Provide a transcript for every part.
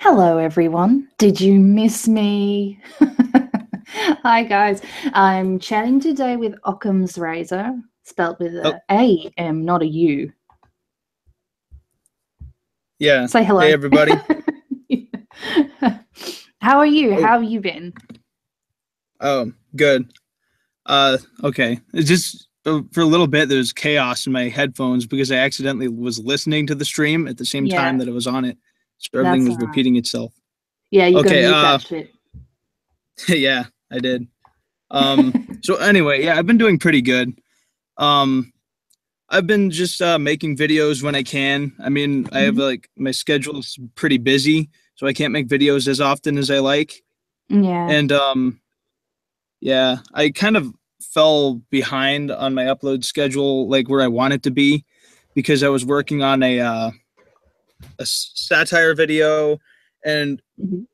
Hello, everyone. Did you miss me? Hi, guys. I'm chatting today with Occam's razor, spelt with Oh, a A-M, not a U. yeah. Say hello. Hey, everybody. How are you? Oh, How have you been? good. Okay. It's just for a little bit, there was chaos in my headphones because I accidentally was listening to the stream at the same time Yeah, that it was on it. So everything that's was all right. repeating itself. Yeah, you got to Okay. mute that shit. Yeah, I did. So anyway, yeah, I've been doing pretty good. Um, I've been just making videos when I can. I mean, I have Mhm. like my schedule's pretty busy, so I can't make videos as often as I like. Yeah. And yeah, I kind of fell behind on my upload schedule, like where I want it to be, because I was working on a satire video, and Mhm.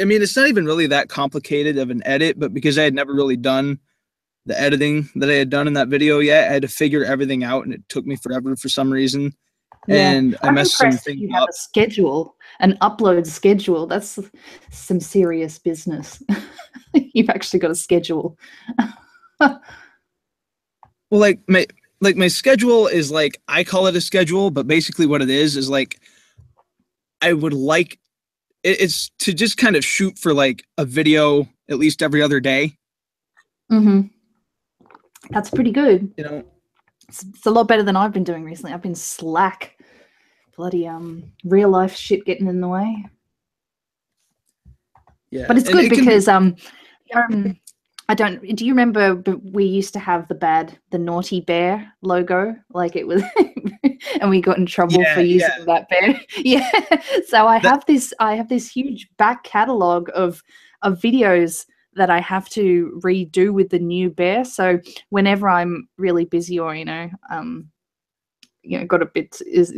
I mean it's not even really that complicated of an edit, but because I had never really done the editing that I had done in that video yet, I had to figure everything out, and it took me forever for some reason, Yeah. and I I'm messed some impressed things you have up. a schedule, an upload schedule. That's some serious business. You've actually got a schedule. Well, like my schedule is like I call it a schedule, but basically what it is like I would like it's to just kind of shoot for like a video at least every other day. Hmm. That's pretty good. You know, It's a lot better than I've been doing recently. I've been slack. Bloody real life shit getting in the way. yeah, But it's and good it can be. because I don't do you remember we used to have the naughty bear logo? Like it was and we got in trouble for Yeah, using yeah. that bear. Yeah. So That I have this huge back catalog of videos that I have to redo with the new bear. So whenever I'm really busy or got a bit is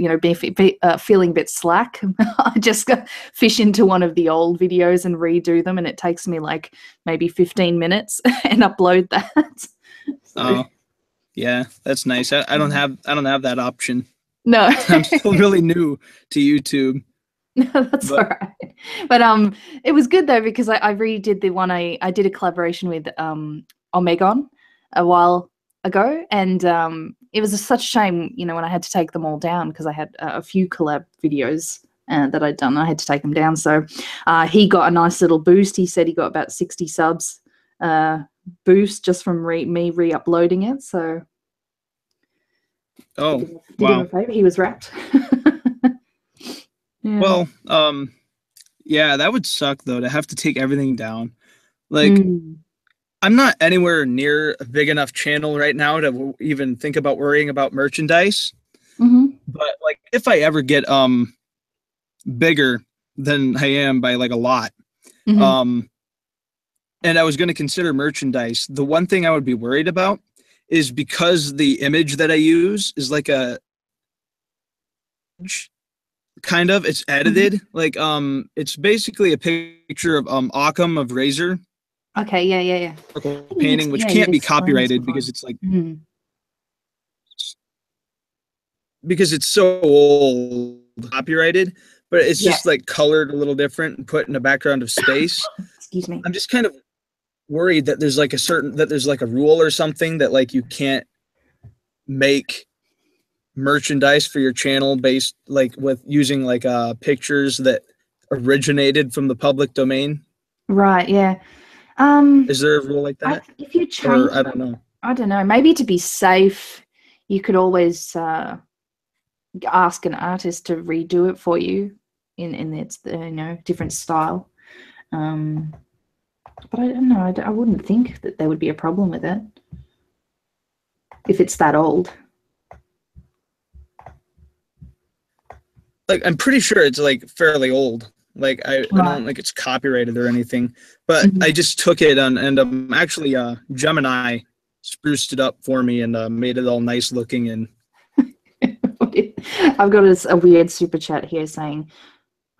feeling a bit slack, I just go fish into one of the old videos and redo them, and it takes me like maybe 15 minutes and upload that. So oh yeah, that's nice. I don't have that option. no. I'm still really new to YouTube, No, that's all but right. But it was good though because I redid the one I did a collaboration with Omegon a while ago, and it was such a shame, when I had to take them all down because I had a few collab videos that I'd done. I had to take them down, so he got a nice little boost. He said he got about 60 subs uh, boost just from me re-uploading it. So oh did him wow. a favor. He was wrapped. Yeah. Well, yeah, that would suck though to have to take everything down. Like Mm. I'm not anywhere near a big enough channel right now to even think about worrying about merchandise. Hmm. But like if I ever get bigger than I am by like a lot, Hmm. um and I was going to consider merchandise, the one thing I would be worried about is because the image that I use is like a kind of it's Hmm. edited like it's basically a picture of Occam of Razor Okay, yeah, yeah, yeah. I think painting, which you'd can't be explained this copyrighted before. because it's like Mm. because it's so old copyrighted, but it's Yeah. just like colored a little different and put in a background of space. Excuse me. I'm just kind of worried that there's like a rule or something that like you can't make merchandise for your channel based like with using like pictures that originated from the public domain. Right, yeah. Is there a rule like that? If you Or change, I don't know. I don't know, maybe to be safe, you could always ask an artist to redo it for you in its different style. Um, but I don't know. I wouldn't think that there would be a problem with it if it's that old. Like I'm pretty sure it's like fairly old. Like I Right. don't think it's copyrighted or anything. But Mhm. I just took it on and actually Gemini spruced it up for me and made it all nice looking and I've got a weird super chat here saying,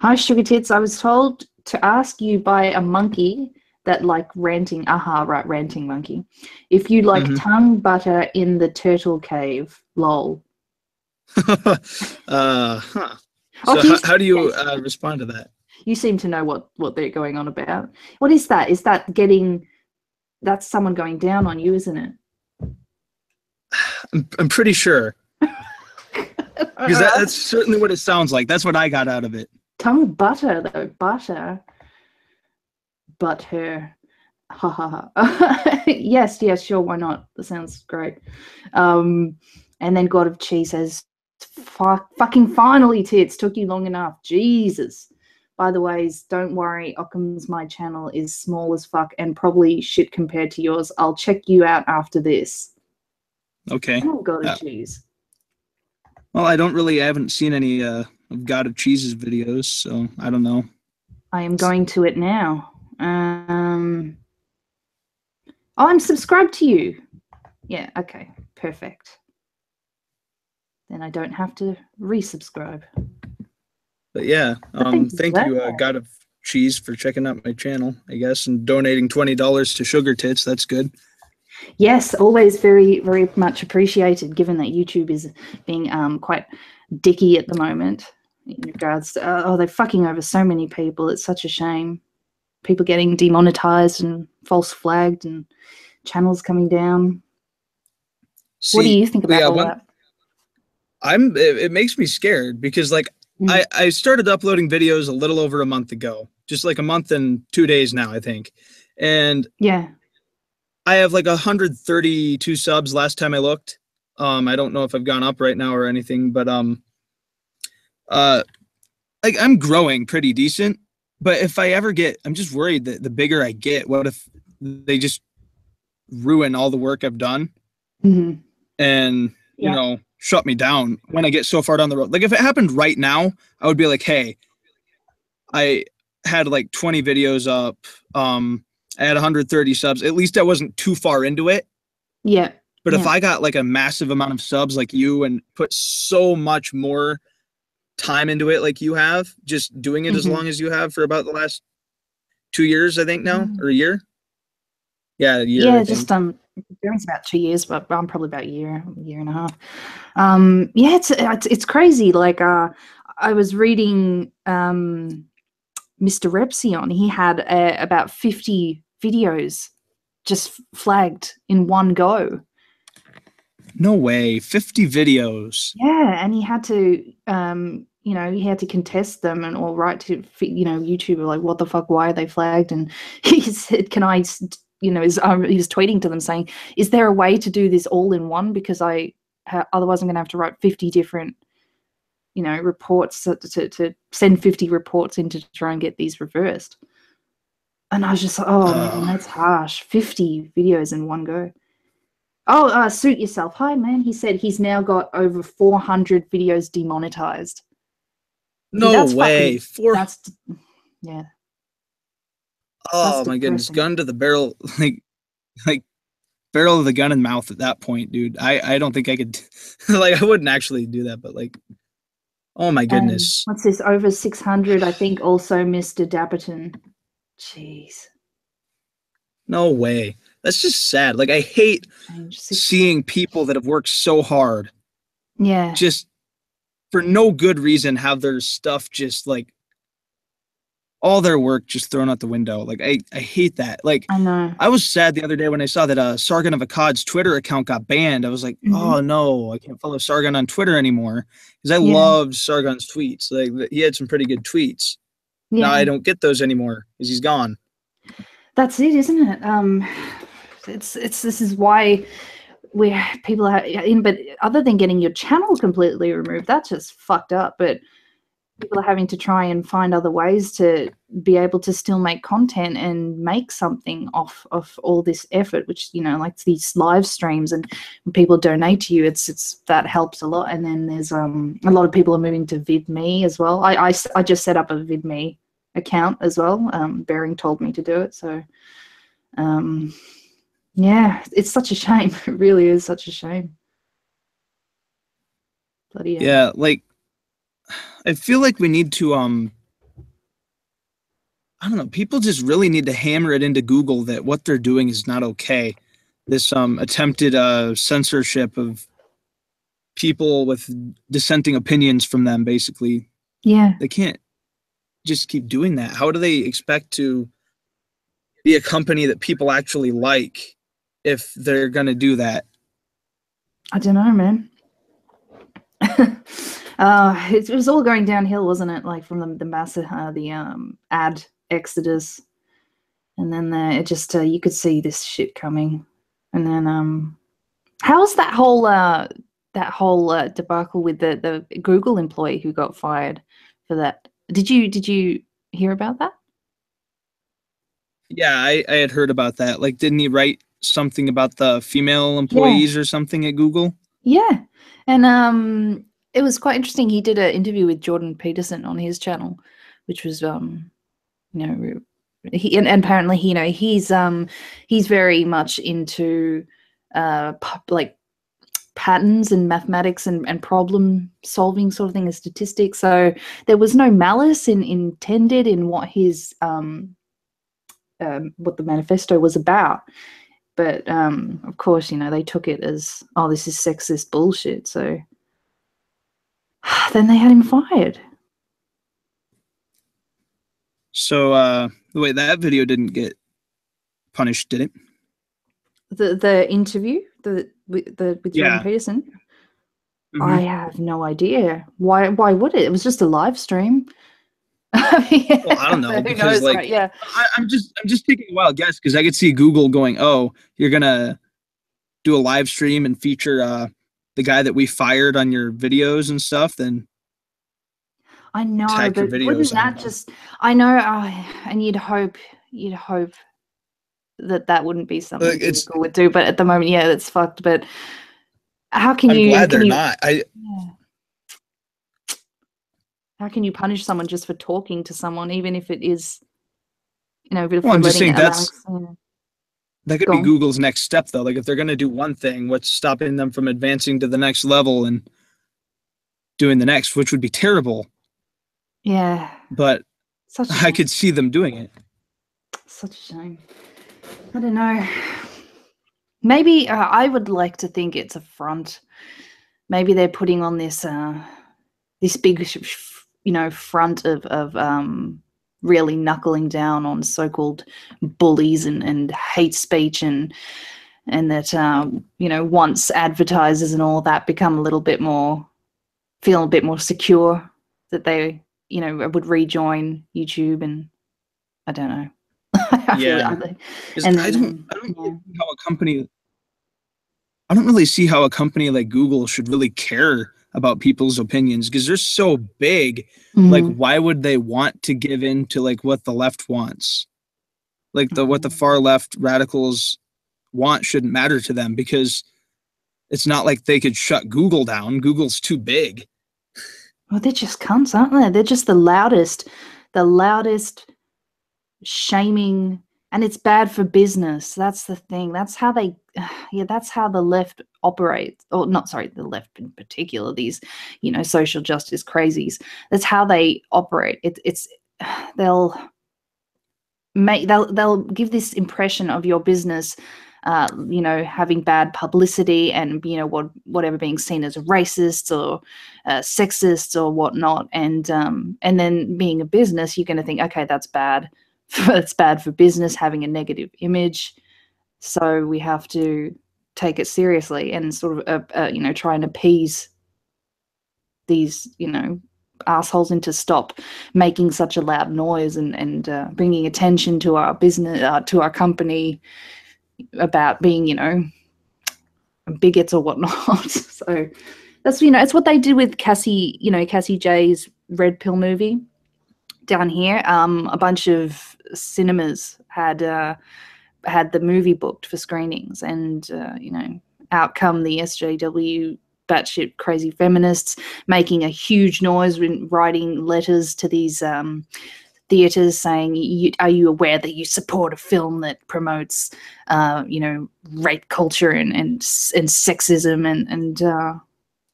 "Hi, Sugar Tits. I was told to ask you by a monkey that like ranting, aha, right, ranting monkey, if you like mhm. tongue butter in the turtle cave, lol." Huh. Oh, So do you how say do you yes? respond to that? You seem to know what they're going on about. What is that? Is that getting? That's someone going down on you, isn't it? I'm pretty sure. Because that's certainly what it sounds like. That's what I got out of it. Tongue butter, though. Butter. Butter. Ha ha ha. Yes, sure, why not? That sounds great. And then God of Cheese says, fucking finally, tits. Took you long enough. Jesus. By the ways, don't worry. Occam's my channel is small as fuck and probably shit compared to yours. I'll check you out after this. Okay. Oh, God of Cheese. Well, I haven't seen any of God of Cheese's videos, so I don't know. I am going to it now. Oh, I'm subscribed to you. Yeah, okay, perfect. Then I don't have to resubscribe. But yeah, thank you, God of Cheese, for checking out my channel, I guess, and donating $20 to SugarTits. That's good. Yes, always very, very much appreciated, given that YouTube is being quite dicky at the moment in regards to, they're fucking over so many people. It's such a shame. People getting demonetized and false flagged and channels coming down. What do you think about all that? It makes me scared because like I started uploading videos a little over a month ago, just like a month and 2 days now, I think. And yeah, I have like 132 subs last time I looked. I don't know if I've gone up right now or anything, but like I'm growing pretty decent. But if I ever get, I'm just worried that the bigger I get, what if they just ruin all the work I've done and, you know, shut me down when I get so far down the road. Like if it happened right now, I would be like, hey, I had like 20 videos up. I had 130 subs. At least I wasn't too far into it. Yeah. But if I got like a massive amount of subs like you and put so much more time into it like you have, just doing it as long as you have for about the last 2 years, I think now, or a year. Yeah, a year. Yeah, just it's about 2 years, but I'm probably about a year and a half. Yeah, it's crazy. Like I was reading Mr. Repsion. He had about 50 videos just flagged in one go. No way, 50 videos. Yeah, and he had to you know, he had to contest them and all write to, you know, YouTube like, what the fuck, why are they flagged? And he said, can I, you know, he was tweeting to them saying, is there a way to do this all in one? Because otherwise I'm going to have to write 50 different, you know, reports to send 50 reports in to try and get these reversed. And I was just like, oh man, that's harsh. 50 videos in one go. Oh, Suit Yourself. Hi, man. He said he's now got over 400 videos demonetized. No way. Yeah. Oh my goodness. Gun to the barrel, like barrel of the gun in mouth at that point, dude. I don't think I could, like, I wouldn't actually do that, but like, oh my goodness. What's this? Over 600, I think also Mr. Dapperton. Jeez. No way. That's just sad. Like, I hate seeing people that have worked so hard. Yeah. Just for no good reason have their stuff just like all their work just thrown out the window. Like I hate that. Like I know. I was sad the other day when I saw that Sargon of Akkad's Twitter account got banned. I was like, oh no, I can't follow Sargon on Twitter anymore. Because I loved Sargon's tweets. Like he had some pretty good tweets. Yeah. Now I don't get those anymore because he's gone. That's it, isn't it? This is why people are in, but other than getting your channel completely removed, that's just fucked up. But people are having to try and find other ways to be able to still make content and make something off of all this effort, which, you know, like these live streams, and when people donate to you, it's that helps a lot. And then there's a lot of people are moving to VidMe as well. I just set up a VidMe account as well. Bering told me to do it. So yeah, it's such a shame. It really is such a shame. Bloody hell. Yeah, like I feel like we need to I don't know, people just really need to hammer it into Google that what they're doing is not okay. This attempted censorship of people with dissenting opinions from them, basically. Yeah. They can't just keep doing that? How do they expect to be a company that people actually like if they're going to do that? I don't know, man. It was all going downhill, wasn't it? Like from the massive, ad exodus, and then it just you could see this shit coming. And then how's that whole debacle with the Google employee who got fired for that? Did you hear about that? Yeah, I had heard about that. Like, didn't he write something about the female Yeah, employees or something at Google? yeah, and it was quite interesting. He did an interview with Jordan Peterson on his channel, which was you know, and apparently he's very much into like patterns and mathematics and problem solving sort of thing and statistics. So there was no malice intended in what the manifesto was about. But of course, they took it as, oh, this is sexist bullshit. So then they had him fired. So the way that video didn't get punished, did it? The interview with Jordan Yeah. Peterson. Mm-hmm. I have no idea. Why would it? It was just a live stream. Well, I don't know, because like, right? Yeah. I'm just taking a wild guess because I could see Google going, "Oh, you're gonna do a live stream and feature the guy that we fired on your videos and stuff." Then I know, tag your but wouldn't videos on. that just? I know, and you'd hope that wouldn't be something Google would do. But at the moment, yeah, that's fucked. But how can I'm you? glad they're not. Yeah. How can you punish someone just for talking to someone, even if it is, if Well, I'm just saying that could be on. Google's next step, though. Like, if they're going to do one thing, what's stopping them from advancing to the next level and doing the next, which would be terrible. Yeah. But I could see them doing it. Such a shame. I don't know. Maybe I would like to think it's a front. Maybe they're putting on this this big, front of really knuckling down on so-called bullies and hate speech, and that once advertisers and all that become feel a bit more secure, that they would rejoin YouTube. And I don't know. Yeah, and I don't really see how a company like Google should really care about people's opinions because they're so big. Mm-hmm. Like, why would they want to give in to like what the left wants? Like what the far left radicals want shouldn't matter to them because it's not like they could shut Google down. Google's too big. Well, they're just cunts, aren't they? They're just the loudest shaming, and it's bad for business. That's the thing. That's how that's how the left operates. Or not, sorry, the left in particular, these, social justice crazies. That's how they operate. They'll give this impression of your business, having bad publicity and, whatever, being seen as racist or sexist or whatnot. And then being a business, you're going to think, okay, that's bad. It's bad for business, having a negative image. So we have to take it seriously and sort of, try and appease these, assholes into stop making such a loud noise and bringing attention to our business, to our company, about being, bigots or whatnot. So that's, it's what they did with Cassie J's Red Pill movie down here. A bunch of cinemas had the movie booked for screenings, and out come the SJW batshit crazy feminists making a huge noise, writing letters to these theaters saying, are you aware that you support a film that promotes rape culture and sexism,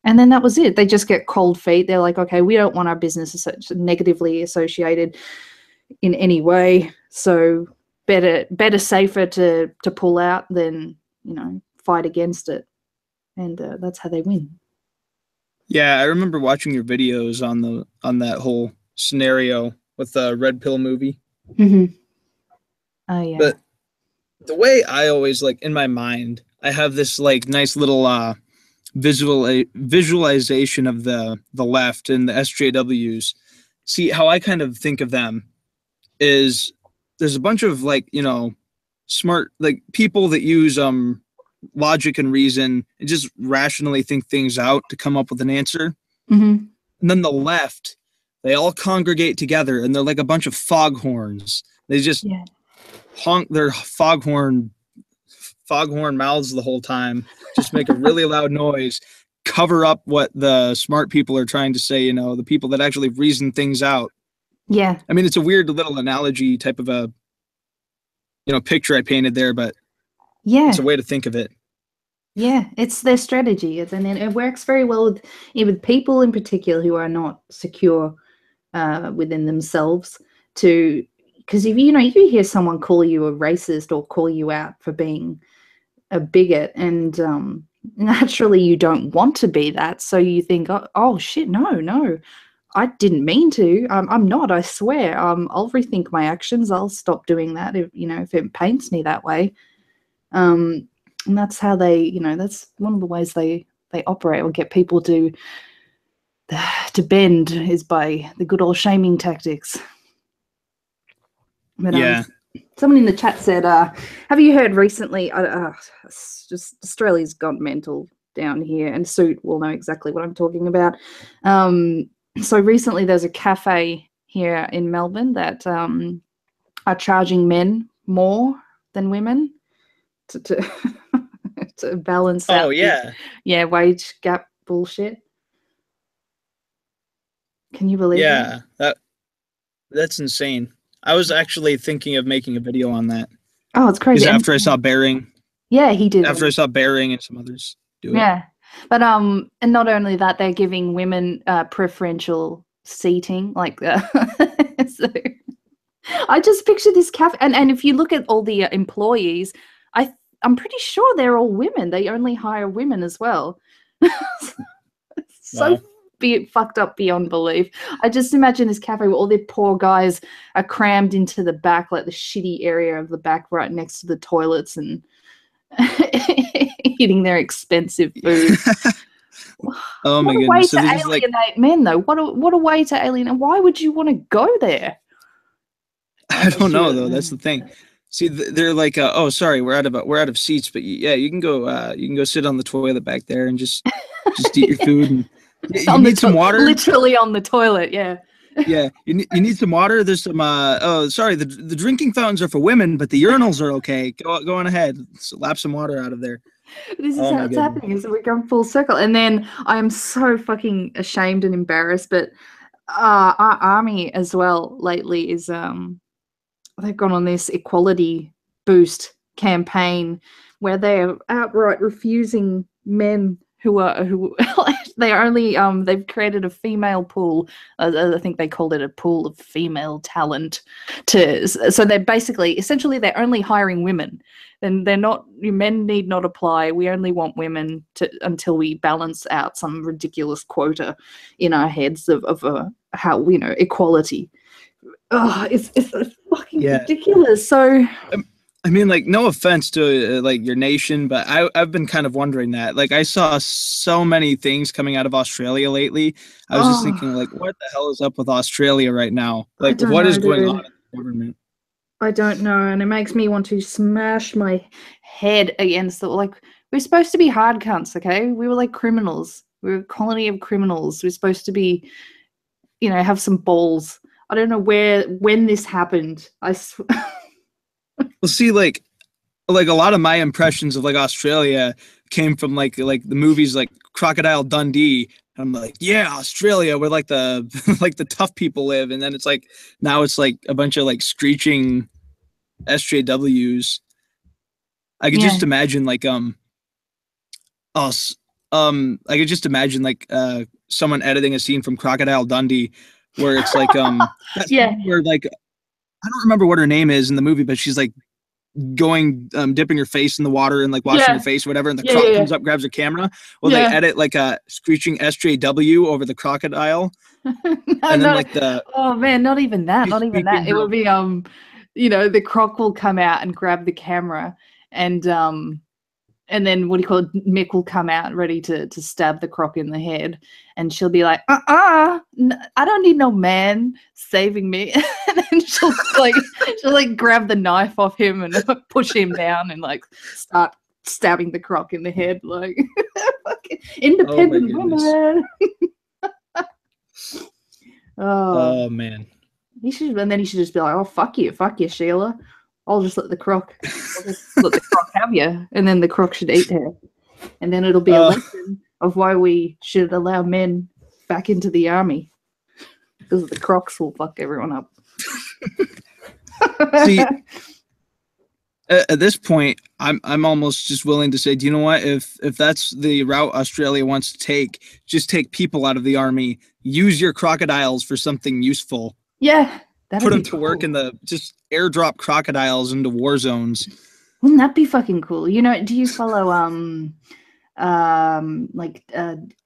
and then that was it. They just get cold feet. They're like, okay, we don't want our business negatively associated in any way, so better safer to pull out than fight against it. And that's how they win. Yeah, I remember watching your videos on that whole scenario, with the Red Pill movie. Mm-hmm. Oh yeah. But the way I always like in my mind, I have this like nice little visualization of the left and the SJWs. See how I kind of think of them is there's a bunch of like, you know, smart like people that use logic and reason and just rationally think things out to come up with an answer. Mm-hmm. And then the left, they all congregate together and they're like a bunch of foghorns. They just honk their foghorn mouths the whole time, just make a really loud noise, cover up what the smart people are trying to say, you know, the people that actually reason things out. Yeah. I mean, it's a weird little analogy type of a, you know, picture I painted there, but yeah, it's a way to think of it. Yeah, it's their strategy. And then it works very well with people in particular who are not secure within themselves because if you hear someone call you a racist or call you out for being a bigot and naturally you don't want to be that, so you think, oh shit, no, I didn't mean to. I'm not, I swear. I'll rethink my actions. I'll stop doing that if it paints me that way. And that's how they, that's one of the ways they operate or get people to bend is by the good old shaming tactics. But, yeah. Someone in the chat said, have you heard recently, just Australia's gone mental down here, and Suit will know exactly what I'm talking about. So recently there's a cafe here in Melbourne that are charging men more than women to to balance out wage gap bullshit. Can you believe that? Yeah, that's insane. I was actually thinking of making a video on that. Oh, it's crazy. Because after I saw Bering. Yeah, he did. After I saw Bering and some others do it. Yeah. But and not only that, they're giving women preferential seating. Like so I just picture this cafe, and if you look at all the employees, I'm pretty sure they're all women. They only hire women as well. So fucked up beyond belief. I just imagine this cafe where all the poor guys are crammed into the back, like the shitty area of the back right next to the toilets, and eating their expensive food. Oh my goodness! What a way to alienate men, though. What a way to alienate. Why would you want to go there? I don't know though. That's the thing. See, they're like, oh, sorry, we're out of seats, but yeah, you can go sit on the toilet back there and just eat your food. And you need some water. Literally on the toilet, yeah. Yeah, you need some water. There's some. Oh, sorry, the drinking fountains are for women, but the urinals are okay. Go on ahead. So lap some water out of there. This is how it's happening. So we're going full circle, and then I am so fucking ashamed and embarrassed. But our army as well lately is they've gone on this equality boost campaign where they're outright refusing men who they only they've created a female pool. I think they called it a pool of female talent. So they're essentially they're only hiring women. And they're not, men need not apply. We only want women until we balance out some ridiculous quota in our heads of how equality. Oh, it's fucking ridiculous. So. I mean, like, no offense to like your nation, but I've been kind of wondering that. Like, I saw so many things coming out of Australia lately. I was just thinking, like, what the hell is up with Australia right now? Like, what is going on in the government? I don't know, and it makes me want to smash my head against the, like, we're supposed to be hard cunts, okay? We were like criminals. We were a colony of criminals. We're supposed to be, have some balls. I don't know when this happened. Well, see, like a lot of my impressions of like Australia came from like the movies like Crocodile Dundee. I'm like, yeah, Australia, where like the like the tough people live, and then it's like now it's like a bunch of like screeching SJWs. I could just imagine like us. I could just imagine like someone editing a scene from Crocodile Dundee where it's like where like I don't remember what her name is in the movie, but she's like going dipping your face in the water and like washing your face or whatever, and the croc comes up, grabs your camera. Well, they edit like a screeching SJW over the crocodile. And then like oh man, not even that. It would be you know, the croc will come out and grab the camera, and then what do you call it? Mick will come out ready to stab the croc in the head, and she'll be like, I don't need no man saving me. And then she'll grab the knife off him and push him down and like start stabbing the croc in the head, like independent woman. Oh man. He should just be like, oh fuck you, Sheila. I'll just let the croc have you, and then the croc should eat her, and then it'll be a lesson of why we should allow men back into the army, because the crocs will fuck everyone up. See, at this point, I'm almost just willing to say, do you know what? If that's the route Australia wants to take, just take people out of the army. Use your crocodiles for something useful. Yeah. Put them to work in just airdrop crocodiles into war zones. Wouldn't that be fucking cool? You know, do you follow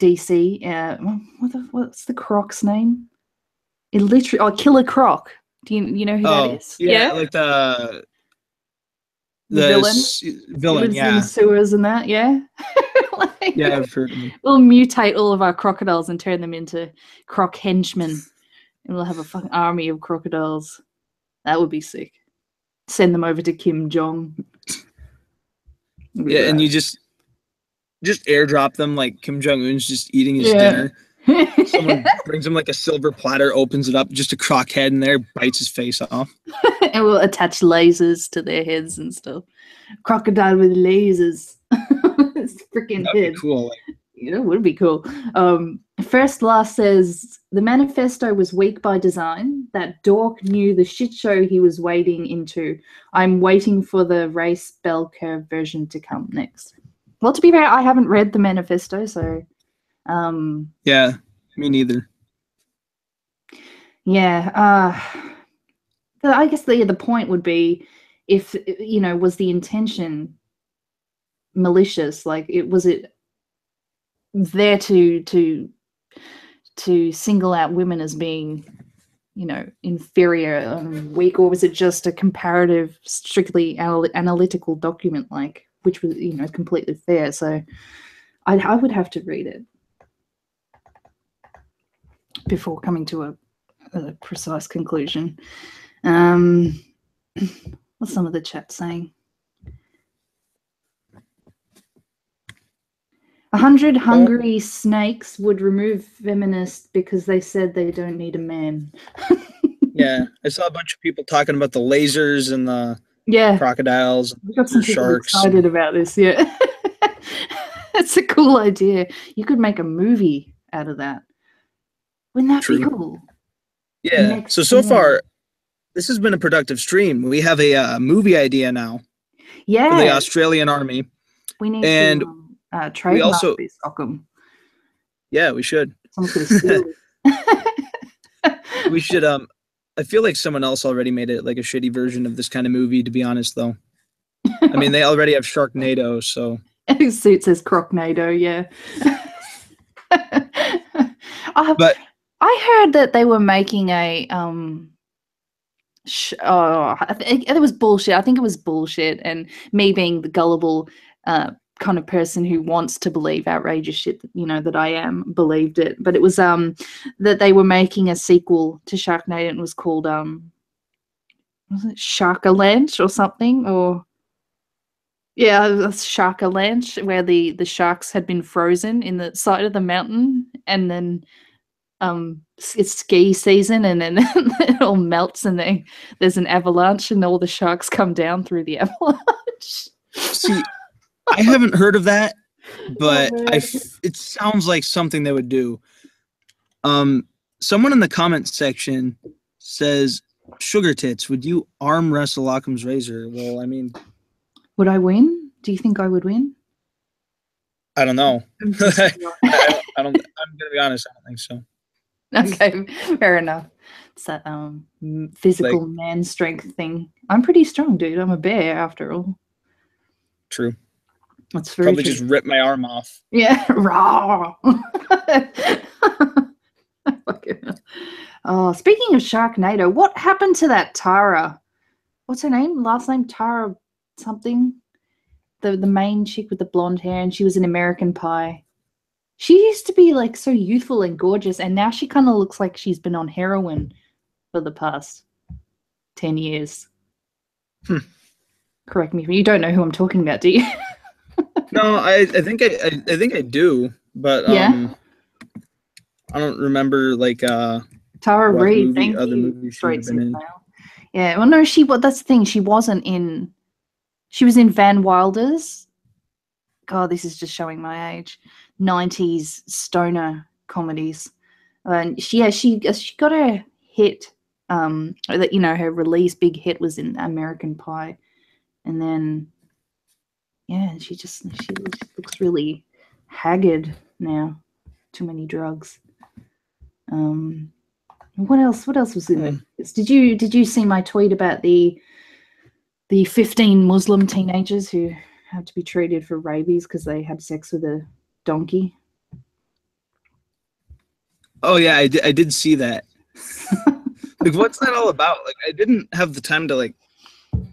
DC? What's the croc's name? It literally Killer Croc. Do you know who that is? Yeah, like the villain. Villain, in the sewers and that, yeah. Yeah, I've heard of him. We'll mutate all of our crocodiles and turn them into croc henchmen. And we'll have a fucking army of crocodiles. That would be sick. Send them over to Kim Jong. Yeah, and you just airdrop them like Kim Jong-un's just eating his dinner. Someone brings him like a silver platter, opens it up, just a croc head in there, bites his face off. And we'll attach lasers to their heads and stuff. Crocodile with lasers. It's freaking head. Be cool. You know, would be cool. First Last says, the manifesto was weak by design. That dork knew the shit show he was wading into. I'm waiting for the race bell curve version to come next. Well, to be fair, I haven't read the manifesto, so... yeah, me neither. Yeah, I guess the point would be, if, you know, was the intention malicious? Like, was it there to single out women as being, you know, inferior and weak, or was it just a comparative, strictly analytical document, like, which was, you know, completely fair? So I would have to read it before coming to a precise conclusion. What's some of the chat saying? 100 hungry snakes would remove feminists because they said they don't need a man. Yeah, I saw a bunch of people talking about the lasers and the crocodiles. We got some people sharks. Excited about this, yeah. That's a cool idea. You could make a movie out of that. Wouldn't that be cool? Yeah. So far, this has been a productive stream. We have a movie idea now. Yeah. For the Australian Army. We need to trademark this, Occam. Yeah, we should. Someone's gonna steal it. We should. I feel like someone else already made it like a shitty version of this kind of movie. To be honest, though, I mean they already have Sharknado, so. His suit says Crocnado, yeah. But I heard that they were making a it was bullshit. I think it was bullshit, and me being the gullible kind of person who wants to believe outrageous shit, you know, that I am, believed it. But it was that they were making a sequel to Sharknado, and it was called was it Sharkalanch or something, or Sharkalanch, where the sharks had been frozen in the side of the mountain, and then it's ski season, and then it all melts, and then there's an avalanche, and all the sharks come down through the avalanche. See, I haven't heard of that, but it sounds like something they would do. Someone in the comments section says, "SugarTits, would you arm wrestle Occam's razor?" Well, I mean, would I win? Do you think I would win? I don't know. I don't. I'm gonna be honest. I don't think so. Okay, fair enough. It's that physical Like, man strength thing. I'm pretty strong, dude. I'm a bear after all. true. That's very Probably true. just rip my arm off. Yeah, raw. Oh, speaking of Sharknado, what happened to that Tara? What's her name? Last name Tara something. The main chick with the blonde hair, and she was in American Pie. She used to be like so youthful and gorgeous, and now she kind of looks like she's been on heroin for the past 10 years. Correct me if you don't know who I'm talking about, do you? No, I think I do, but Yeah. I don't remember like Tara what Reid, movie, thank other you. movies she would Straight have been in. mail. Yeah, well, no, that's the thing. She wasn't in. She was in Van Wilder's. God, this is just showing my age. 90s stoner comedies, and she got a hit. That her release big hit was in American Pie, and then she looks really haggard now. Too many drugs. What else was in it? Did you see my tweet about the 15 Muslim teenagers who have to be treated for rabies because they had sex with a donkey? Oh yeah, I did see that. Like, what's that all about? Like, I didn't have the time to like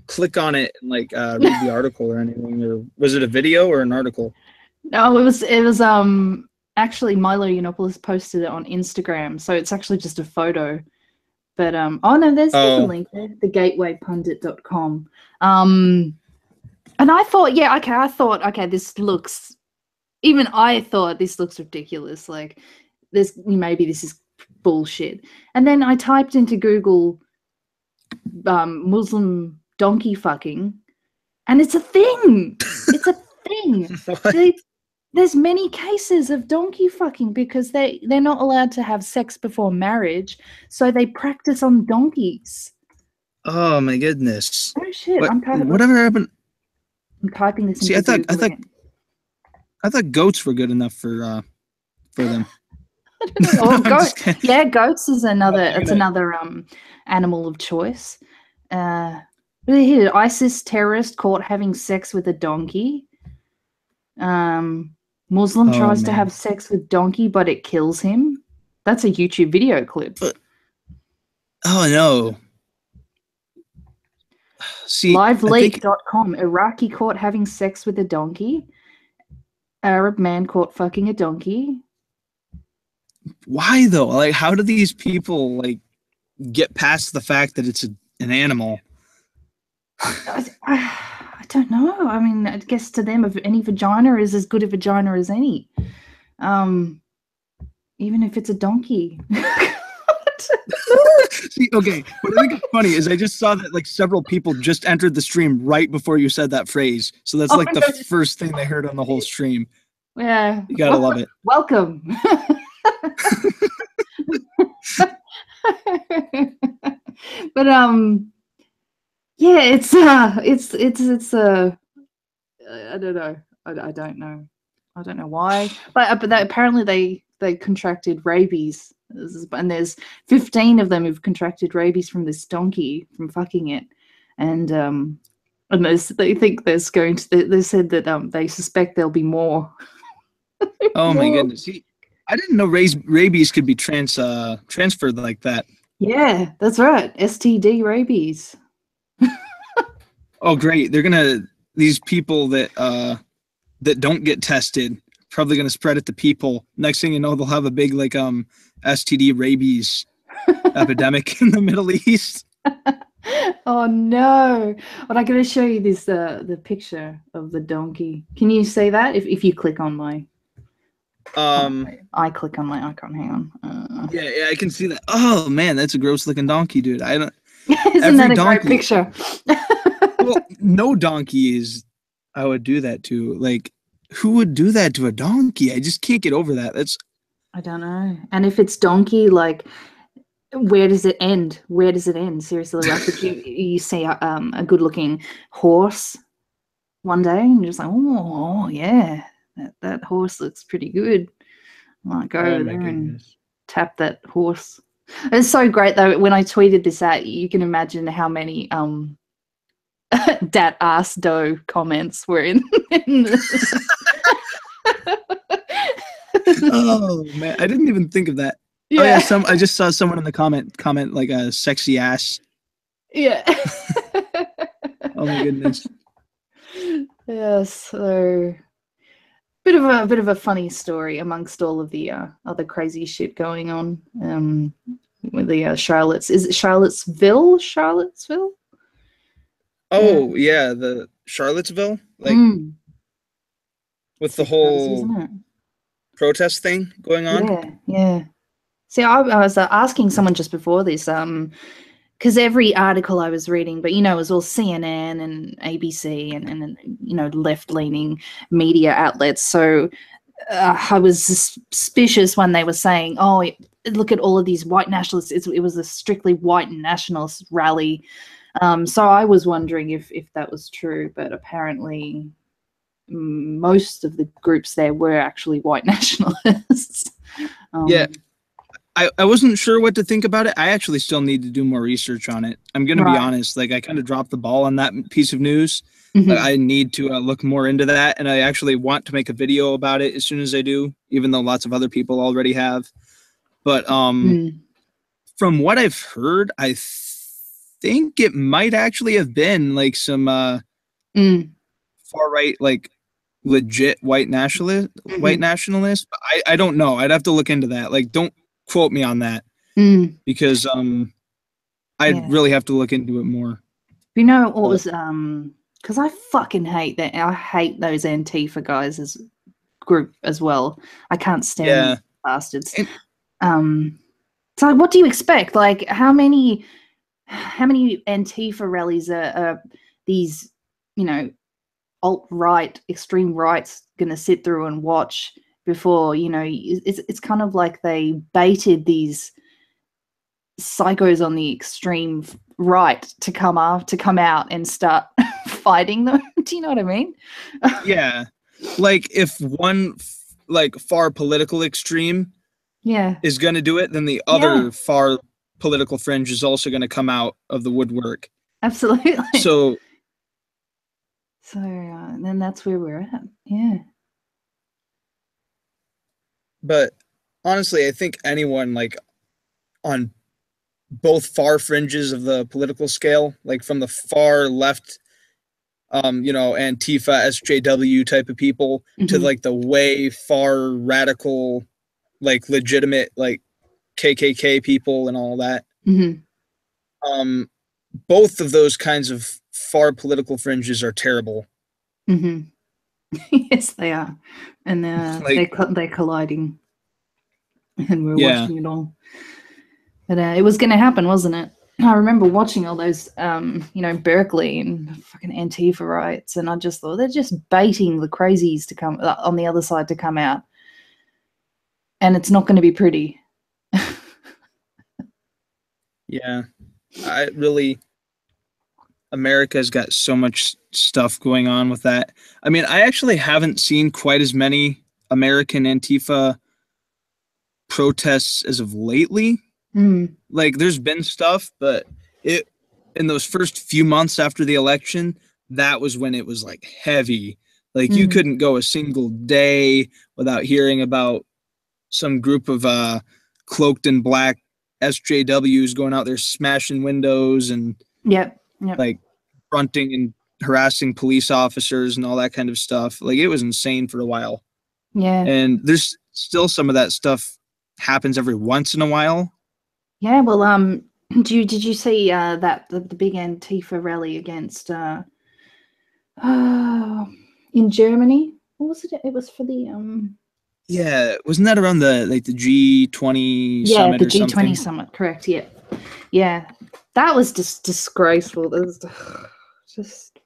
click on it and like read the article or anything. Or was it a video or an article? No, it was actually Milo Yiannopoulos posted it on Instagram, so it's actually just a photo. But oh no, there's a link there, thegatewaypundit.com. And I thought, I thought this looks ridiculous. Like, maybe this is bullshit. And then I typed into Google Muslim donkey fucking, and it's a thing. It's a thing. There's many cases of donkey fucking because they're not allowed to have sex before marriage, so they practice on donkeys. Oh my goodness! Oh shit! Whatever happened? I'm typing this. See, I thought goats were good enough for them. I don't know. Oh, goats is another. It's another animal of choice. Here, ISIS terrorist caught having sex with a donkey. Muslim tries to have sex with donkey, but it kills him. That's a YouTube video clip. Oh no. See, Liveleak.com. Iraqi caught having sex with a donkey. Arab man caught fucking a donkey. Why though? Like, how do these people like get past the fact that it's an animal? I don't know. I mean, I guess to them, if any vagina is as good a vagina as any, even if it's a donkey. See, okay, what I think is funny is I just saw that like several people just entered the stream right before you said that phrase. So that's like the first thing they heard on the whole stream. Yeah. You gotta love it. Welcome. But yeah, it's I don't know. I don't know. I don't know why. But apparently they contracted rabies. And there's 15 of them who've contracted rabies from this donkey from fucking it, and they think there's going to. They said that they suspect there'll be more. Oh my goodness! I didn't know rabies could be transferred like that. Yeah, that's right. STD rabies. Oh great! These people that don't get tested probably gonna spread it to people. Next thing you know, they'll have a big like STD rabies epidemic in the Middle East. Oh no! But I'm going to show you this the picture of the donkey. Can you see that if you click on my? I click on my icon. Hang on. Yeah, I can see that. Oh man, that's a gross looking donkey, dude. I don't. Isn't that a great picture? Well, no donkey is. I would do that to. Like, who would do that to a donkey? I just can't get over that. I don't know. And if it's donkey, like, where does it end? Where does it end? Seriously, like, if you see a good-looking horse one day, and you're just like, oh yeah, that horse looks pretty good. I might go over there and tap that horse It's so great though. When I tweeted this out, you can imagine how many dat ass dough comments were in the... Oh man, I didn't even think of that. Oh yeah, Yeah. I just saw someone in the comment like a sexy ass. Yeah. Oh my goodness. Yeah, so bit of a funny story amongst all of the other crazy shit going on with the Charlotte's. Is it Charlottesville? Charlottesville? Oh yeah, the Charlottesville, like Mm. with It's the crazy, whole isn't it? protest thing going on. Yeah, yeah. See, I was asking someone just before this, because every article I was reading, but you know, it was all CNN and ABC and you know, left-leaning media outlets. So I was suspicious when they were saying, "Oh, look at all of these white nationalists." It was a strictly white nationalist rally. So I was wondering if that was true, but apparently most of the groups there were actually white nationalists. Yeah, I wasn't sure what to think about it. I actually still need to do more research on it. I'm gonna be Right. honest. Like I kind of dropped the ball on that piece of news. Like, Mhm. I need to look more into that, and I actually want to make a video about it as soon as I do, even though lots of other people already have. But Mm. from what I've heard, I think it might actually have been like some Mm. far right, like legit white Mhm. nationalist. But I don't know. I'd have to look into that. Like, don't quote me on that Mm. because I'd Yeah. really have to look into it more. You know what But was because I fucking hate that. I hate those Antifa guys as group as well. I can't stand yeah, them bastards. and Um, so what do you expect? Like how many Antifa rallies are these, you know, alt-right, extreme rights going to sit through and watch before, you know, it's kind of like they baited these psychos on the extreme right to come out and start fighting them. Do you know what I mean? yeah, like if one like far political extreme Yeah. is going to do it, then the Yeah, other far political fringe is also going to come out of the woodwork. absolutely. So, So then that's where we're at. Yeah. but honestly, I think anyone like on both far fringes of the political scale, like from the far left, you know, Antifa, SJW type of people to Mm-hmm. like the way far radical, like legitimate, like KKK people and all that. Mm-hmm. Um, both of those kinds of far political fringes are terrible. Mm-hmm. Yes, they are, and Like, they're colliding, and we're yeah, watching it all. But it was going to happen, wasn't it? I remember watching all those, you know, Berkeley and fucking Antifa riots, and I just thought they're just baiting the crazies to come on the other side to come out, and it's not going to be pretty. yeah. I really, America's got so much stuff going on with that. I mean, I actually haven't seen quite as many American Antifa protests as of lately. Mm, Like, there's been stuff, but it in those first few months after the election, that was when it was like heavy. Like, you mm, couldn't go a single day without hearing about some group of cloaked in black SJWs going out there smashing windows and yep, yep, like fronting and harassing police officers and all that kind of stuff. Like it was insane for a while. yeah, And there's still some of that stuff happens every once in a while. yeah. Well, did you see that the big Antifa rally against uh, in Germany? What was it? It was for the Yeah, wasn't that around the like the G20 yeah, summit the or G20 something? summit, correct? Yeah, yeah. That was just disgraceful. It was just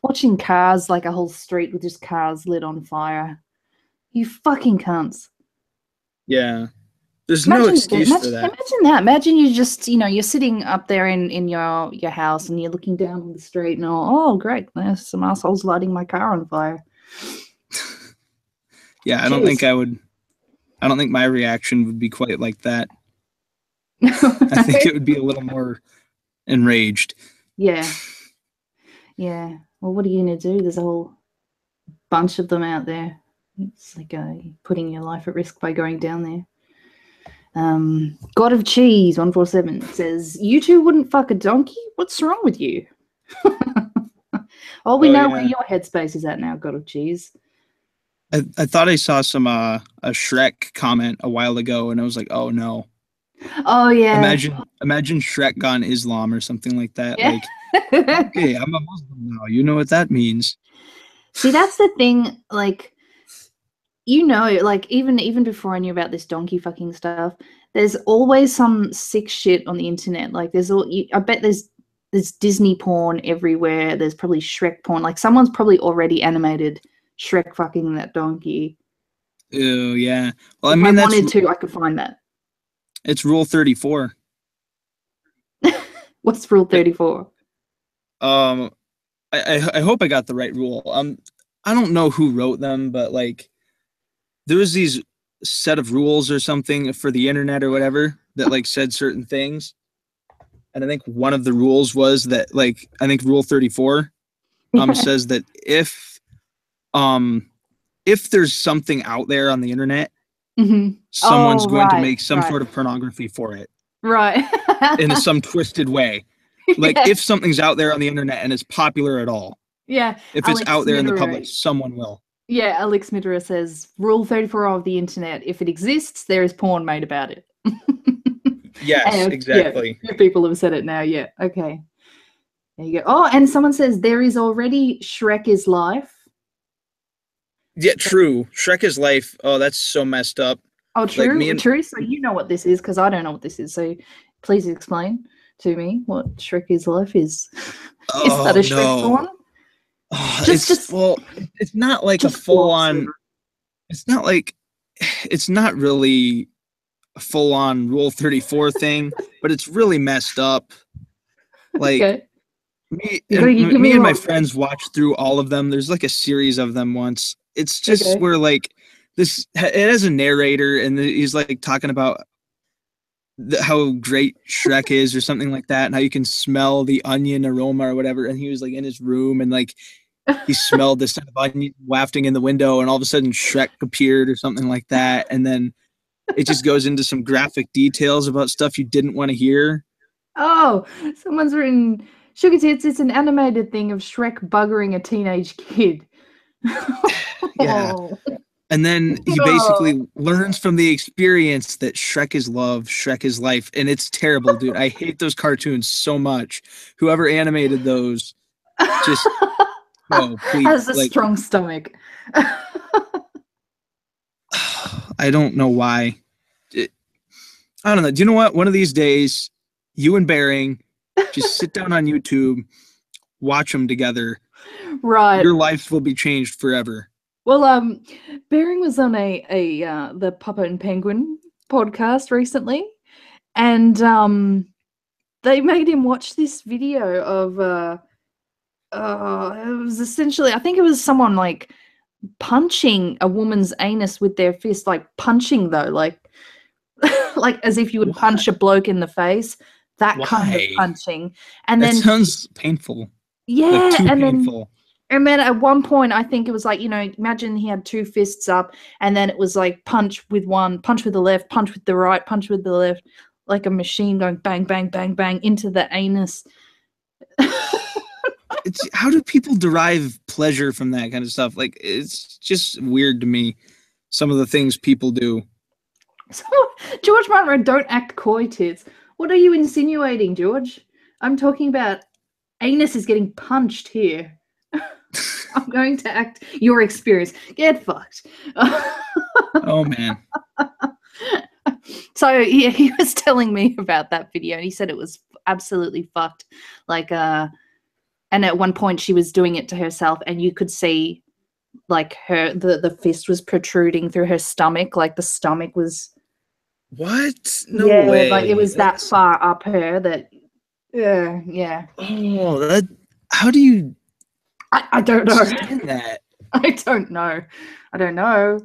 watching cars, like a whole street with just cars lit on fire. You fucking cunts. Yeah. There's no excuse for that. Imagine that. Imagine you just, you know, you're sitting up there in your house and you're looking down on the street and oh great, there's some assholes lighting my car on fire. Yeah, Cheers. I don't think my reaction would be quite like that. I think it would be a little more enraged. Yeah. Yeah. Well, what are you going to do? There's a whole bunch of them out there. It's like putting your life at risk by going down there. God of Cheese 147 says, "You two wouldn't fuck a donkey? What's wrong with you?" Oh, we know where your headspace is at now, God of Cheese. I thought I saw some a Shrek comment a while ago, and I was like, oh no. Oh yeah. Imagine Shrek gone Islam or something like that. Yeah. Like, okay, I'm a Muslim now. You know what that means. See, that's the thing. Like, like even before I knew about this donkey fucking stuff, there's always some sick shit on the internet. Like, I bet there's Disney porn everywhere. There's probably Shrek porn. Like, someone's probably already animated Shrek fucking that donkey. Oh yeah. Well, If I wanted to, I could find that. It's Rule 34. What's Rule 34? I hope I got the right rule. I don't know who wrote them, but like there was these set of rules or something for the internet or whatever that like said certain things. And I think one of the rules was that, like, I think Rule 34 says that if there's something out there on the internet, someone's going to make some sort of pornography for it. Right. In some twisted way. Like, if something's out there on the internet and it's popular at all. Yeah. If it's out there in the public, someone will. Yeah, Alex Midra says, Rule 34 of the internet, if it exists, there is porn made about it. Yes, exactly. Yeah, people have said it now, yeah. Okay. There you go. Oh, and someone says, there is already Shrek is Life. Yeah, true. Shrek is Life. Oh, that's so messed up. Oh, true? Like true? So you know what this is, because I don't know what this is. So please explain to me what Shrek is Life is. Is that a Shrek porn? It's not like a full-on... It's not really a full-on Rule 34 thing, but it's really messed up. Like, me and my friends watched through all of them. There's like a series of them once. It's just where like it has a narrator and he's like talking about how great Shrek is or something like that, and how you can smell the onion aroma or whatever. And he was like in his room and like he smelled this kind of onion wafting in the window, and all of a sudden Shrek appeared or something like that. And then it just goes into some graphic details about stuff you didn't want to hear. Oh, someone's written, SugarTits, it's an animated thing of Shrek buggering a teenage kid. Yeah. And then he basically learns from the experience that Shrek is love, Shrek is life. And it's terrible, dude. I hate those cartoons so much. Whoever animated those, just, please. Has a strong stomach. I don't know why. I don't know. Do you know what? One of these days, you and Bering just sit down on YouTube, watch them together. Right. Your life will be changed forever. Well, Bering was on the Papa and Penguin podcast recently, and they made him watch this video of it was essentially, I think it was someone like punching a woman's anus with their fist, like punching though, like like as if you would punch a bloke in the face. That kind of punching. And then sounds painful. Yeah, like too painful. And then at one point, I think it was like, imagine he had two fists up, and then it was like punch with one, punch with the left, punch with the right, punch with the left, like a machine going bang, bang, bang, bang into the anus. How do people derive pleasure from that kind of stuff? Like, it's just weird to me, some of the things people do. So, George Monroe, don't act coy, tits. What are you insinuating, George? I'm talking about anus is getting punched here. I'm going to act your experience. Get fucked. Oh, man. So, yeah, he was telling me about that video, and he said it was absolutely fucked. Like, and at one point she was doing it to herself, and you could see, like, the fist was protruding through her stomach. Like, the stomach was... What? No way. Like, it was that far up her that... yeah. Oh, how do you... I don't know. That. I don't know. I don't know.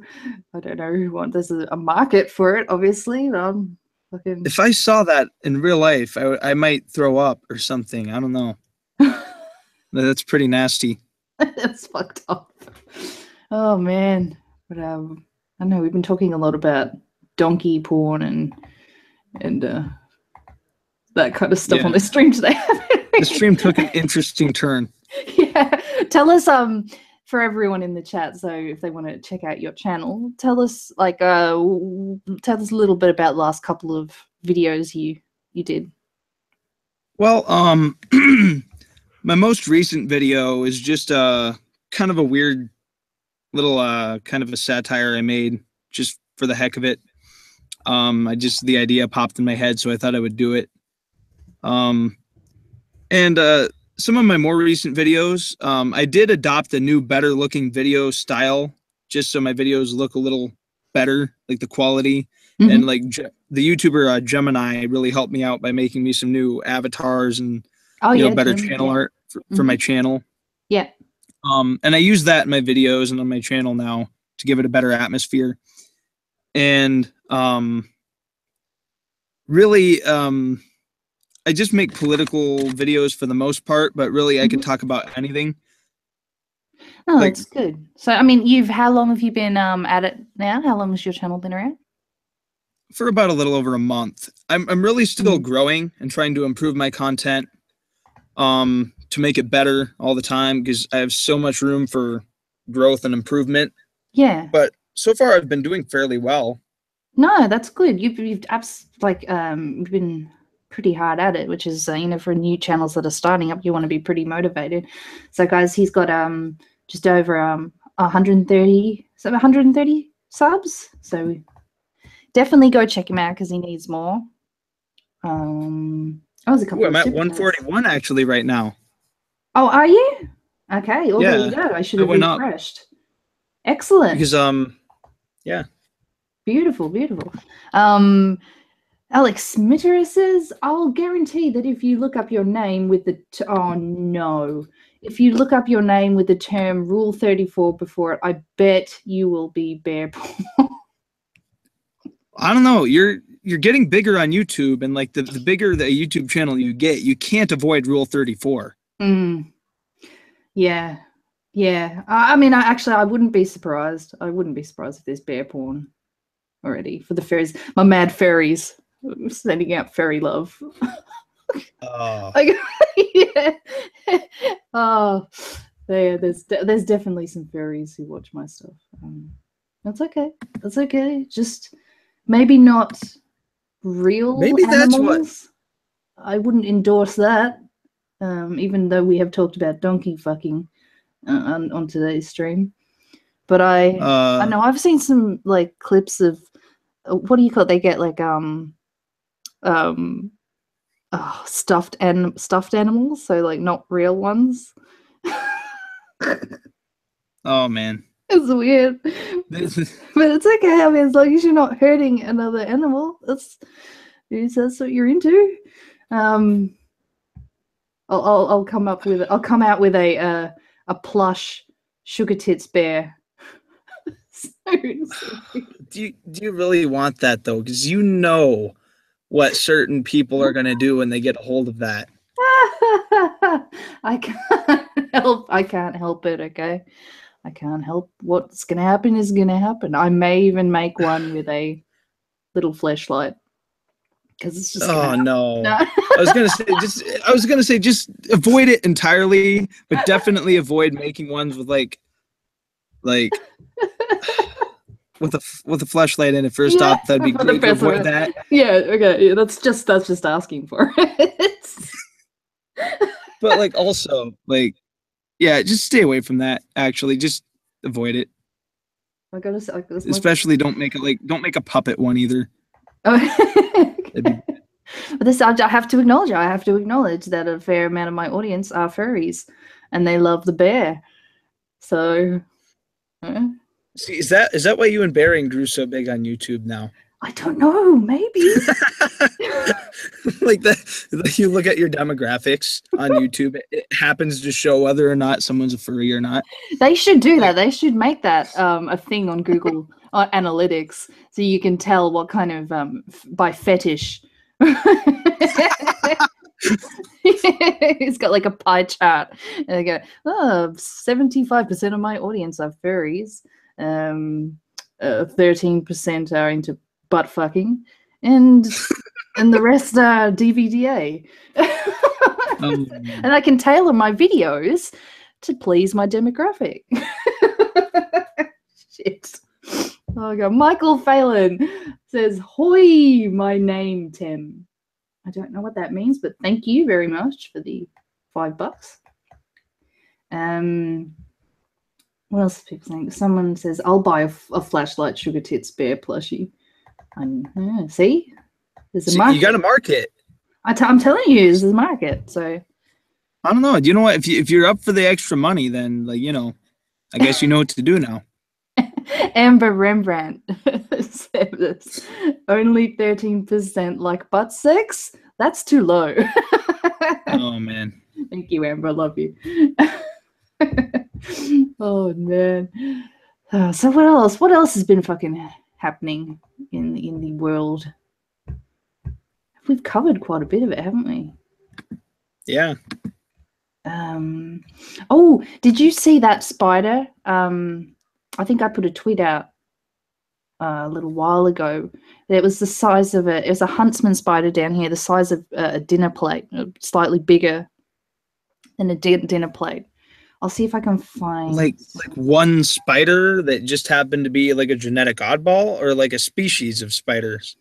There's a market for it, obviously. I Fucking. If I saw that in real life, I might throw up or something. I don't know. That's pretty nasty. That's fucked up. Oh man. But I know we've been talking a lot about donkey porn and that kind of stuff on this stream today. The stream took an interesting turn. Yeah. Tell us for everyone in the chat, so if they want to check out your channel, tell us like tell us a little bit about the last couple of videos you did. Well, my most recent video is just kind of a weird little kind of a satire I made just for the heck of it. The idea popped in my head, so I thought I would do it. And some of my more recent videos, I did adopt a new, better looking video style, just so my videos look a little better, like the quality. Mm-hmm. And like the YouTuber Gemini really helped me out by making me some new avatars and better channel art for my channel. Yeah. And I use that in my videos and on my channel now to give it a better atmosphere. And really, I just make political videos for the most part, but really I could talk about anything. Oh, that's good. So, I mean, how long have you been at it now? How long has your channel been around? For about a little over a month. I'm really still growing and trying to improve my content to make it better all the time because I have so much room for growth and improvement. Yeah. But so far I've been doing fairly well. No, that's good. You've been pretty hard at it, which is for new channels that are starting up, you want to be pretty motivated. So guys, he's got just over 130 subs, so definitely go check him out because he needs more. I'm at 141 actually right now. Oh, are you? Okay, well, there you go. I should have refreshed. Excellent. Because yeah, beautiful. Alex Smitterer says, I'll guarantee that if you look up your name with the if you look up your name with the term Rule 34 before it, I bet you will be bear porn. I don't know. You're getting bigger on YouTube, and like the bigger the YouTube channel you get, you can't avoid Rule 34. Yeah. I mean, I wouldn't be surprised. I wouldn't be surprised if there's bear porn already for the fairies. My mad fairies. Sending out fairy love. Oh. Yeah. Oh, there's definitely some fairies who watch my stuff. That's okay. That's okay. Just maybe not real animals. That's what I wouldn't endorse that. Even though we have talked about donkey fucking on today's stream, but I know I've seen some like clips of what do you call it? They get like stuffed animals, so like not real ones. Oh man, it's weird, but it's okay. I mean, as long as you're not hurting another animal, that's what you're into. I'll come out with a plush SugarTits bear. Do you really want that though? Because you know what certain people are going to do when they get a hold of that. I can't help it, okay? I can't help what's going to happen is going to happen. I may even make one with a little fleshlight. Because it's just no. I was gonna say just avoid it entirely, but definitely avoid making ones with like with a flashlight in it first off. That'd be great to avoid that. Yeah, okay. Yeah, that's just asking for it. But like also like just stay away from that. Actually, just avoid it. I gotta say, especially don't make a puppet one either. But this I have to acknowledge. That a fair amount of my audience are furries, and they love the bear. So, see, is that why you and Bearing grew so big on YouTube now? I don't know. Maybe like that. You look at your demographics on YouTube. It happens to show whether or not someone's a furry or not. They should do that. They should make that a thing on Google analytics, so you can tell what kind of by fetish. It's got like a pie chart, and they go, oh, 75% of my audience are furries, 13% are into butt fucking, and the rest are DVDA. And I can tailor my videos to please my demographic. Shit. Oh god. Michael Phelan says, "Hoi, my name Tim." I don't know what that means, but thank you very much for the $5. What else is people saying? Someone says, "I'll buy a flashlight SugarTits bear plushie." See, there's a market. You got to market. I'm telling you, there's a market. So I don't know. You know what? If you're up for the extra money, then like I guess you know what to do now. Amber Rembrandt said this. Only 13% like butt sex. That's too low. Oh man. Thank you, Amber. I love you. Oh man. So what else? What else has been fucking happening in the world? We've covered quite a bit of it, haven't we? Yeah. Oh, did you see that spider? I think I put a tweet out a little while ago. It was the size of it was a huntsman spider down here, the size of a dinner plate, slightly bigger than a dinner plate. I'll see if I can find like one spider that just happened to be like a genetic oddball, or like a species of spiders.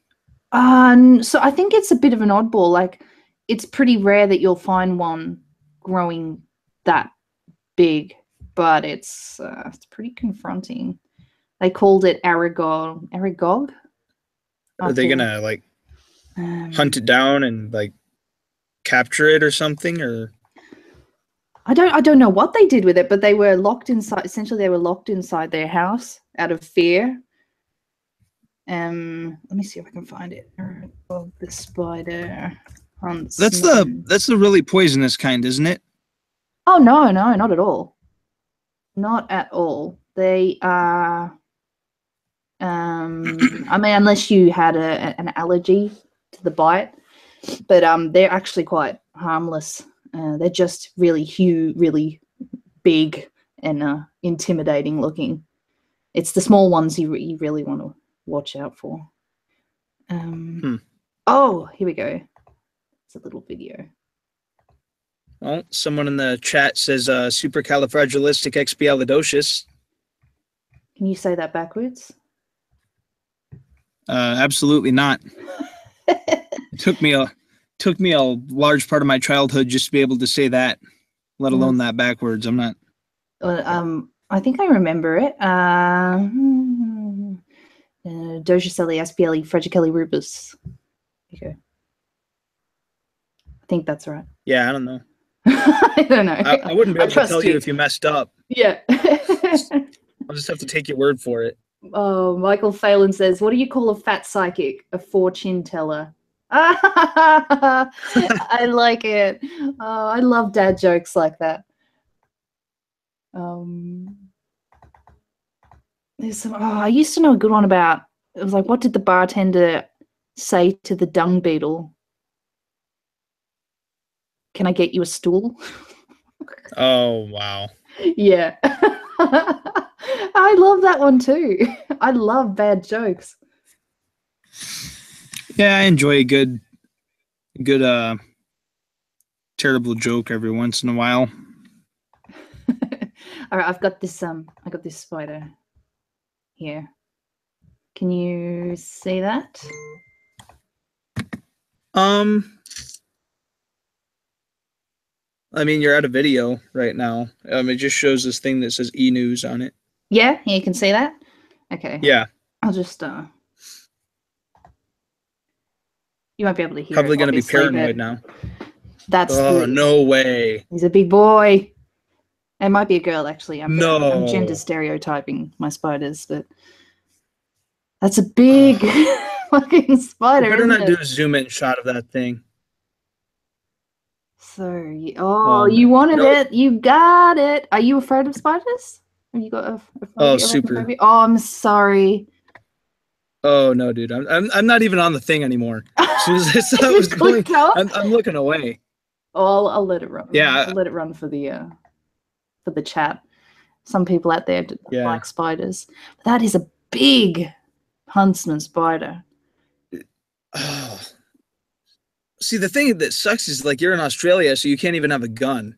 So I think it's a bit of an oddball. Like, it's pretty rare that you'll find one growing that big, but it's pretty confronting. They called it Aragog. Aragog? Are they gonna like hunt it down and like capture it or something? Or I don't know what they did with it, but they were locked inside. Essentially, they were locked inside their house out of fear. Let me see if I can find it. Aragog the spider hunts. That's the really poisonous kind, isn't it? Oh no, not at all. Not at all. They are. I mean, unless you had an allergy to the bite, but they're actually quite harmless. They're just really huge, really big, and intimidating looking. It's the small ones you really want to watch out for. Oh, here we go. It's a little video. Well, someone in the chat says supercalifragilisticexpialidocious. Can you say that backwards? Absolutely not. It took me a large part of my childhood just to be able to say that, let alone that backwards. I'm not. I think I remember it. Docicelli aspiali fragicali rubus. Okay. I think that's right. Yeah, I don't know. I don't know. I wouldn't be able to tell you if you messed up. Yeah. I'll just have to take your word for it. Oh, Michael Phelan says, "What do you call a fat psychic? A fortune teller." I like it. Oh, I love dad jokes like that. There's some. Oh, I used to know a good one about. It was like, what did the bartender say to the dung beetle? Can I get you a stool? Oh wow. Yeah. I love that one too. I love bad jokes. Yeah, I enjoy a good terrible joke every once in a while. All right, I got this spider here. Can you see that? I mean, you're at a video right now. It just shows this thing that says e-news on it. Yeah, you can see that? Okay. Yeah. I'll just you won't be able to hear Probably it, gonna be paranoid now. That's no way. He's a big boy. It might be a girl, actually. I'm gender stereotyping my spiders, but that's a big fucking spider. You better not do a zoom in shot of that thing. So, you wanted it. You got it. Are you afraid of spiders? Have you got a phobia? Super. Oh, I'm sorry. Oh no, dude, I'm not even on the thing anymore. As soon as I saw it was going, I'm looking away. Oh, I'll let it run. Yeah, I'll let it run for the chat. Some people out there yeah. like spiders. But that is a big huntsman spider. Oh. See, the thing that sucks is like you're in Australia, so you can't even have a gun.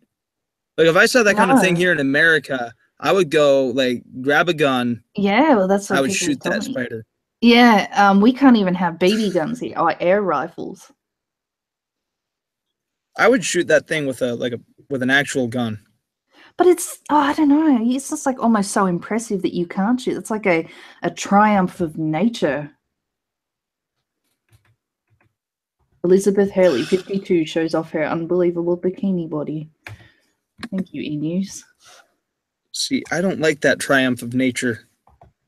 Like if I saw that kind of thing No. here in America, I would go like grab a gun. Yeah, well, that's I what would people shoot tell that me. spider. Yeah, we can't even have BB guns here. Oh, air rifles. I would shoot that thing with with an actual gun. But it's, oh, I don't know. It's just like almost so impressive that you can't shoot. It's like a triumph of nature. Elizabeth Hurley, 52, shows off her unbelievable bikini body. Thank you, E-News. See, I don't like that triumph of nature.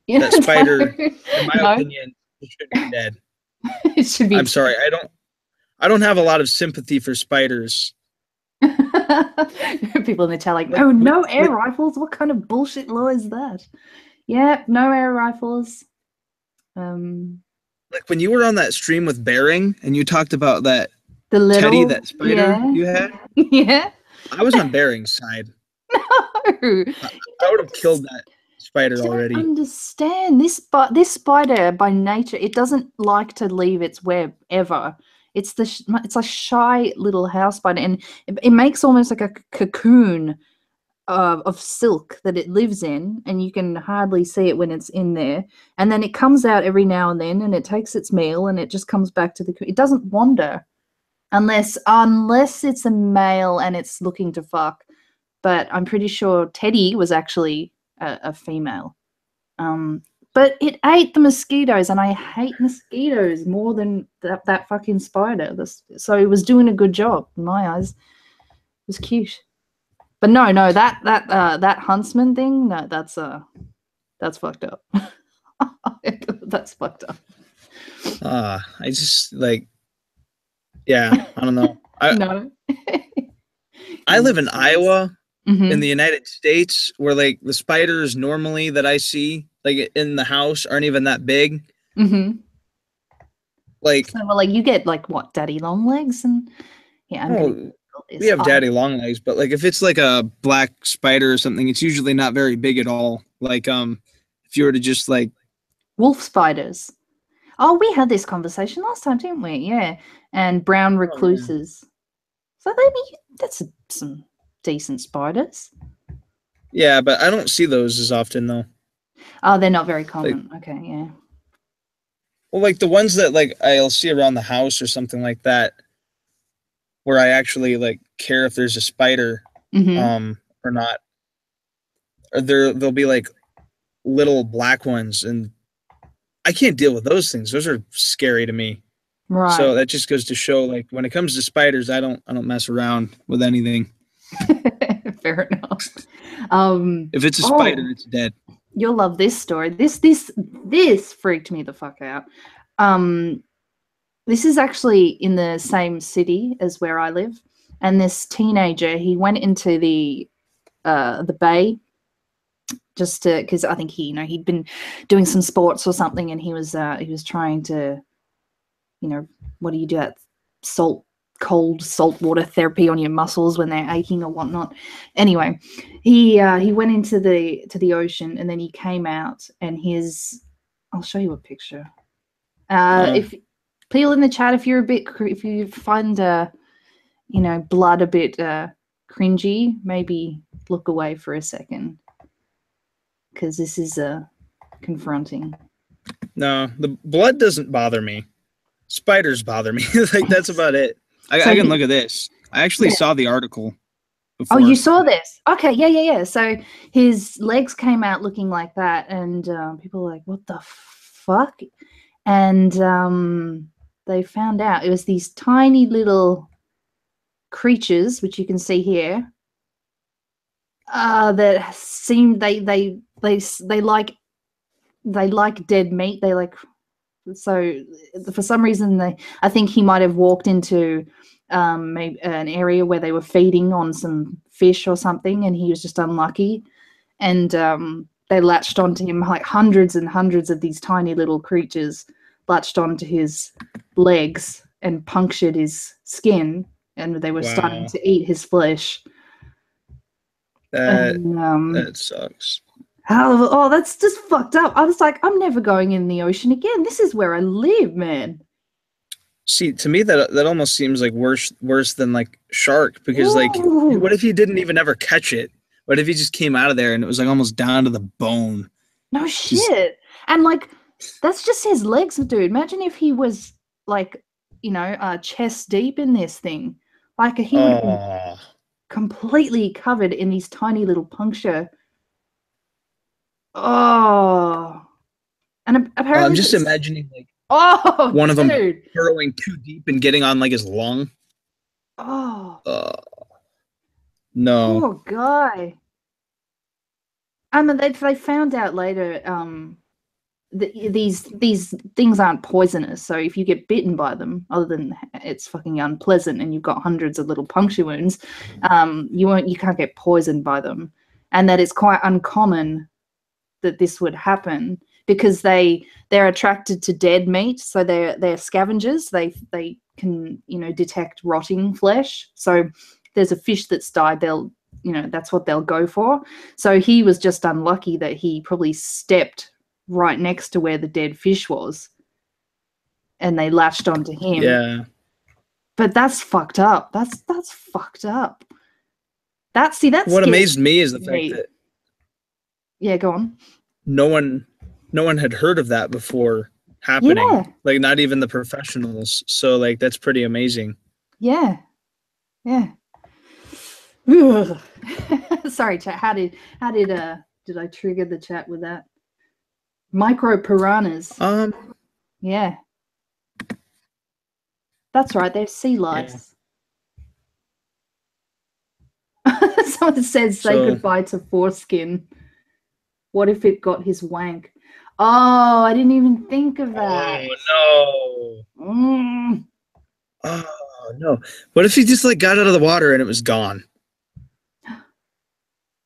Yeah, That spider, no. in my opinion, should be dead. It should be. I'm sorry, I don't have a lot of sympathy for spiders. People in the chat like, Like, oh, no air rifles? What kind of bullshit law is that? Yeah, no air rifles. Like when you were on that stream with Bering and you talked about that The little, Teddy, that spider yeah, you had, yeah. I was on Bering's side. No, I would have killed that spider you don't already. understand this spider by nature. It doesn't like to leave its web ever. It's a shy little house spider, and it makes almost like a cocoon of silk that it lives in, and you can hardly see it when it's in there. And then it comes out every now and then, and it takes its meal, and it just comes back to it doesn't wander unless it's a male and it's looking to fuck. But I'm pretty sure Teddy was actually a female. But it ate the mosquitoes, and I hate mosquitoes more than that fucking spider. So it was doing a good job in my eyes. It was cute. But no, that huntsman thing, no, that's fucked up. That's fucked up. I just like, yeah, I don't know. No. I live in Iowa, Mm-hmm. in the United States, where like the spiders normally that I see like in the house aren't even that big. Mm-hmm. Like, So, well, like you get like what, daddy long legs, and yeah, I'm gonna. We have daddy long legs, but like if it's like a black spider or something, it's usually not very big at all. Like if you were to just like wolf spiders. Oh, we had this conversation last time, didn't we? Yeah, and brown recluses. So that's some decent spiders. Yeah, but I don't see those as often though. Oh, they're not very common. Like, okay, yeah. Well, like the ones that like I'll see around the house or something like that, where I actually like care if there's a spider or not. Or there'll be like little black ones, and I can't deal with those things. Those are scary to me. Right. So that just goes to show, like when it comes to spiders, I don't mess around with anything. Fair enough. If it's a spider, it's dead. You'll love this story. This freaked me the fuck out. This is actually in the same city as where I live, and this teenager, he went into the bay just to, because I think he'd been doing some sports or something, and he was trying to, what do you do, that cold salt water therapy on your muscles when they're aching or whatnot. Anyway, he went into the ocean, and then he came out, and I'll show you a picture. If people in the chat, if you find blood a bit cringy, maybe look away for a second, because this is confronting. No, the blood doesn't bother me. Spiders bother me. Like that's about it. I can look at this. I actually saw the article before. Oh, you saw this? Okay, yeah. So his legs came out looking like that, and people were like, what the fuck? And they found out it was these tiny little creatures, which you can see here, that seemed they like dead meat. They like, so for some reason I think he might have walked into maybe an area where they were feeding on some fish or something, and he was just unlucky, and they latched onto him, like hundreds and hundreds of these tiny little creatures latched onto his legs and punctured his skin, and they were starting to eat his flesh. That sucks. Oh, that's just fucked up. I was like, I'm never going in the ocean again. This is where I live, man. See, to me that almost seems like worse than like shark, because like, what if he didn't even ever catch it? What if he just came out of there and it was like almost down to the bone? No shit. And like, that's just his legs, dude. Imagine if he was like, you know, chest deep in this thing. Like he would have been completely covered in these tiny little puncture. Oh. And apparently I'm just imagining like one of them burrowing too deep and getting on like his lung. Oh. No. Poor guy. I mean, they found out later these things aren't poisonous. So if you get bitten by them, other than it's fucking unpleasant and you've got hundreds of little puncture wounds, you can't get poisoned by them, and that it's quite uncommon that this would happen because they're attracted to dead meat. So they're scavengers. They can, you know, detect rotting flesh. So there's a fish that's died, they'll, you know, that's what they'll go for. So he was just unlucky that he probably stepped right next to where the dead fish was and they latched onto him. Yeah. But that's fucked up. That's fucked up. That's what amazed me is the fact that go on. No one had heard of that before happening. Yeah. Like not even the professionals. So like that's pretty amazing. Yeah. Yeah. Sorry, chat. How did I trigger the chat with that? Micro piranhas. Yeah. That's right, they're sea lice. Yeah. Someone says say goodbye to foreskin. What if it got his wank? Oh, I didn't even think of that. Oh no. Oh no. What if he just like got out of the water and it was gone?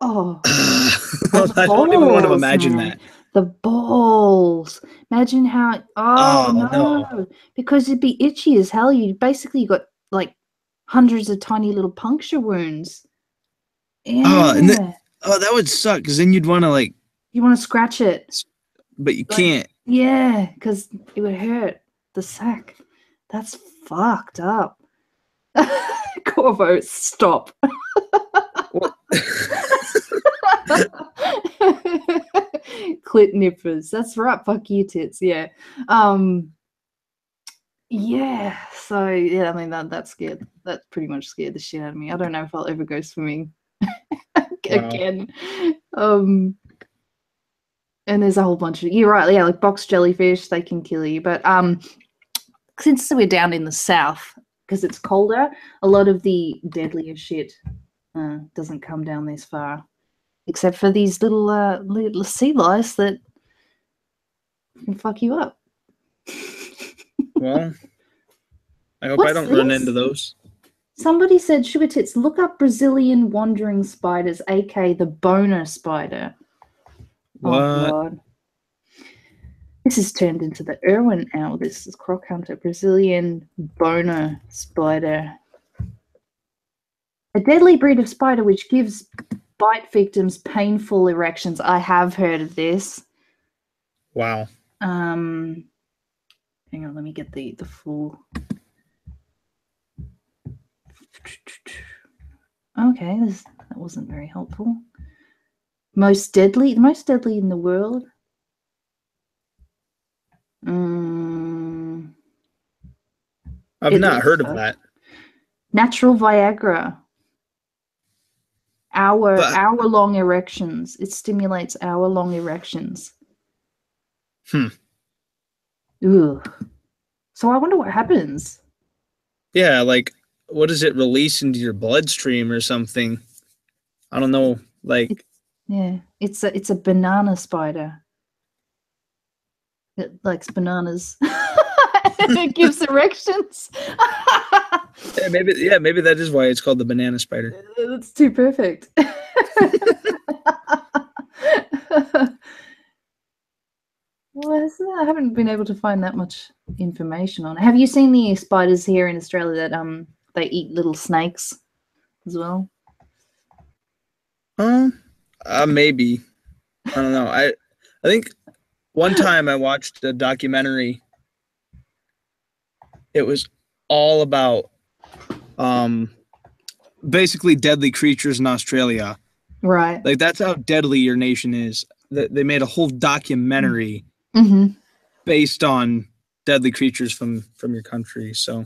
Oh, I don't even want to imagine that. The balls. Imagine how. Oh no, because it'd be itchy as hell. You basically got like hundreds of tiny little puncture wounds. Yeah. That would suck because then you'd want to like. You want to scratch it, but you can't. Yeah, because it would hurt the sack. That's fucked up. Corvo, stop. Clit nippers. That's right. Fuck you, tits. Yeah. Yeah. So yeah, I mean that scared. That pretty much scared the shit out of me. I don't know if I'll ever go swimming again. And there's a whole bunch of. You're right. Yeah, like box jellyfish, they can kill you. But since we're down in the south, because it's colder, a lot of the deadlier shit doesn't come down this far, except for these little sea lice that can fuck you up. Well, I hope I don't run into those. Somebody said, SugarTits, look up Brazilian wandering spiders, aka the boner spider. What? Oh God. This has turned into the Irwin owl. This is Croc Hunter, Brazilian boner spider. A deadly breed of spider which gives bite victims painful erections. I have heard of this. Wow. Hang on, let me get the full. Okay, that wasn't very helpful. The most deadly in the world. I've not heard of that. Natural Viagra. Hour-long erections. It stimulates hour-long erections. Ugh. So I wonder what happens. Yeah, like what does it release into your bloodstream or something? I don't know. Like it's a banana spider. It likes bananas. It gives erections. Maybe that is why it's called the banana spider. That's too perfect. Well, I haven't been able to find that much information on it. Have you seen the spiders here in Australia that they eat little snakes as well? Maybe. I don't know. I think one time I watched a documentary. It was all about basically deadly creatures in Australia. Right. Like that's how deadly your nation is. They made a whole documentary based on deadly creatures from your country. So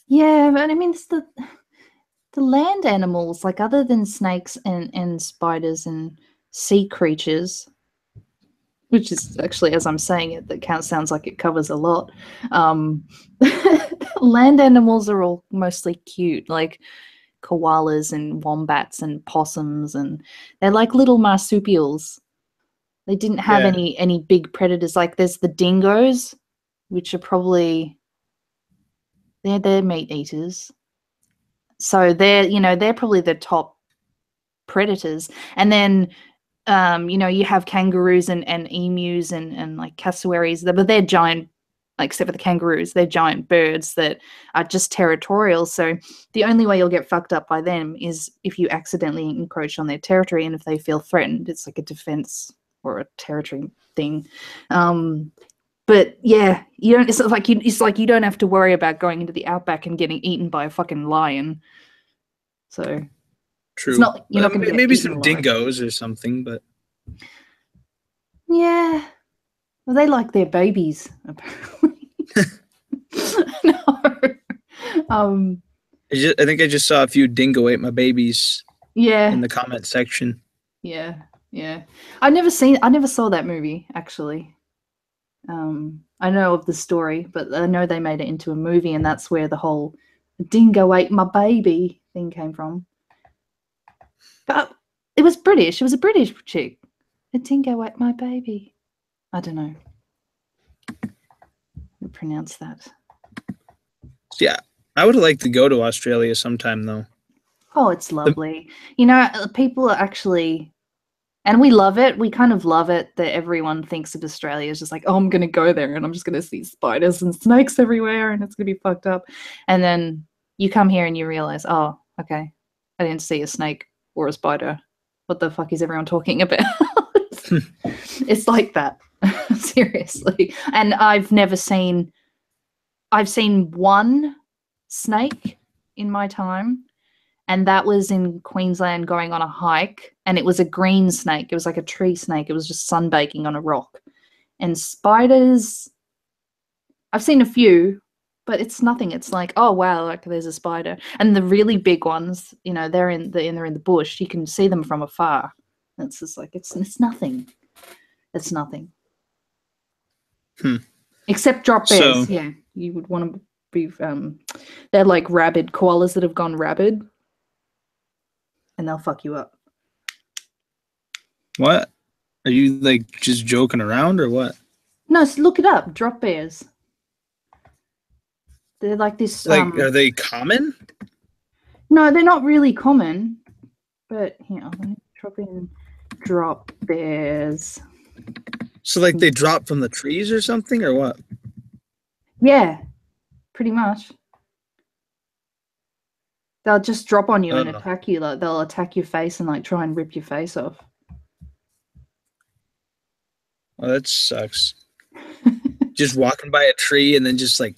yeah, but I mean, it's the land animals, like other than snakes and spiders and sea creatures, which is actually, as I'm saying it, that sounds like it covers a lot. Land animals are all mostly cute, like koalas and wombats and possums, and they're like little marsupials. They didn't have yeah, any big predators. Like there's the dingoes, which are probably they're meat eaters. So they're probably the top predators. And then you have kangaroos and emus and like cassowaries, but they're giant, like, except for the kangaroos, they're giant birds that are just territorial. So the only way you'll get fucked up by them is if you accidentally encroach on their territory, and if they feel threatened, it's like a defense or a territory thing. But yeah, you don't. It's like you don't have to worry about going into the outback and getting eaten by a fucking lion. So true. it's not you're not going to get maybe eaten some alive. dingoes or something, but Yeah, well, they like their babies apparently. No. I think I just saw a few dingo ate my babies. Yeah. In the comment section. Yeah. I never saw that movie actually. I know of the story, but I know they made it into a movie, and that's where the whole dingo ate my baby thing came from. But it was British. It was a British chick. A dingo ate my baby. I don't know how to pronounce that. Yeah, I would like to go to Australia sometime though. Oh, it's lovely. People are actually, and we love it. We kind of love it that everyone thinks of Australia as just like, oh, I'm going to go there and I'm just going to see spiders and snakes everywhere and it's going to be fucked up. And then you come here and you realize, oh, okay, I didn't see a snake or a spider. What the fuck is everyone talking about? It's like that. Seriously. And I've seen one snake in my time. And that was in Queensland going on a hike, and it was a green snake. It was like a tree snake. It was just sunbaking on a rock. And spiders, I've seen a few, but it's nothing. It's like, oh wow, like there's a spider. And the really big ones, they're in the bush. You can see them from afar. And it's just like it's nothing. It's nothing. Except drop bears. So, yeah, you would want to be. They're like rabid koalas that have gone rabid. And they'll fuck you up. What? Are you like just joking around or what? No, look it up. Drop bears. They're like this. Like, are they common? No, they're not really common. But here, let me drop in drop bears. So like they drop from the trees or something or what? Yeah, pretty much. They'll just drop on you and attack you. Like they'll attack your face and like try and rip your face off. Oh, that sucks. Just walking by a tree and then just like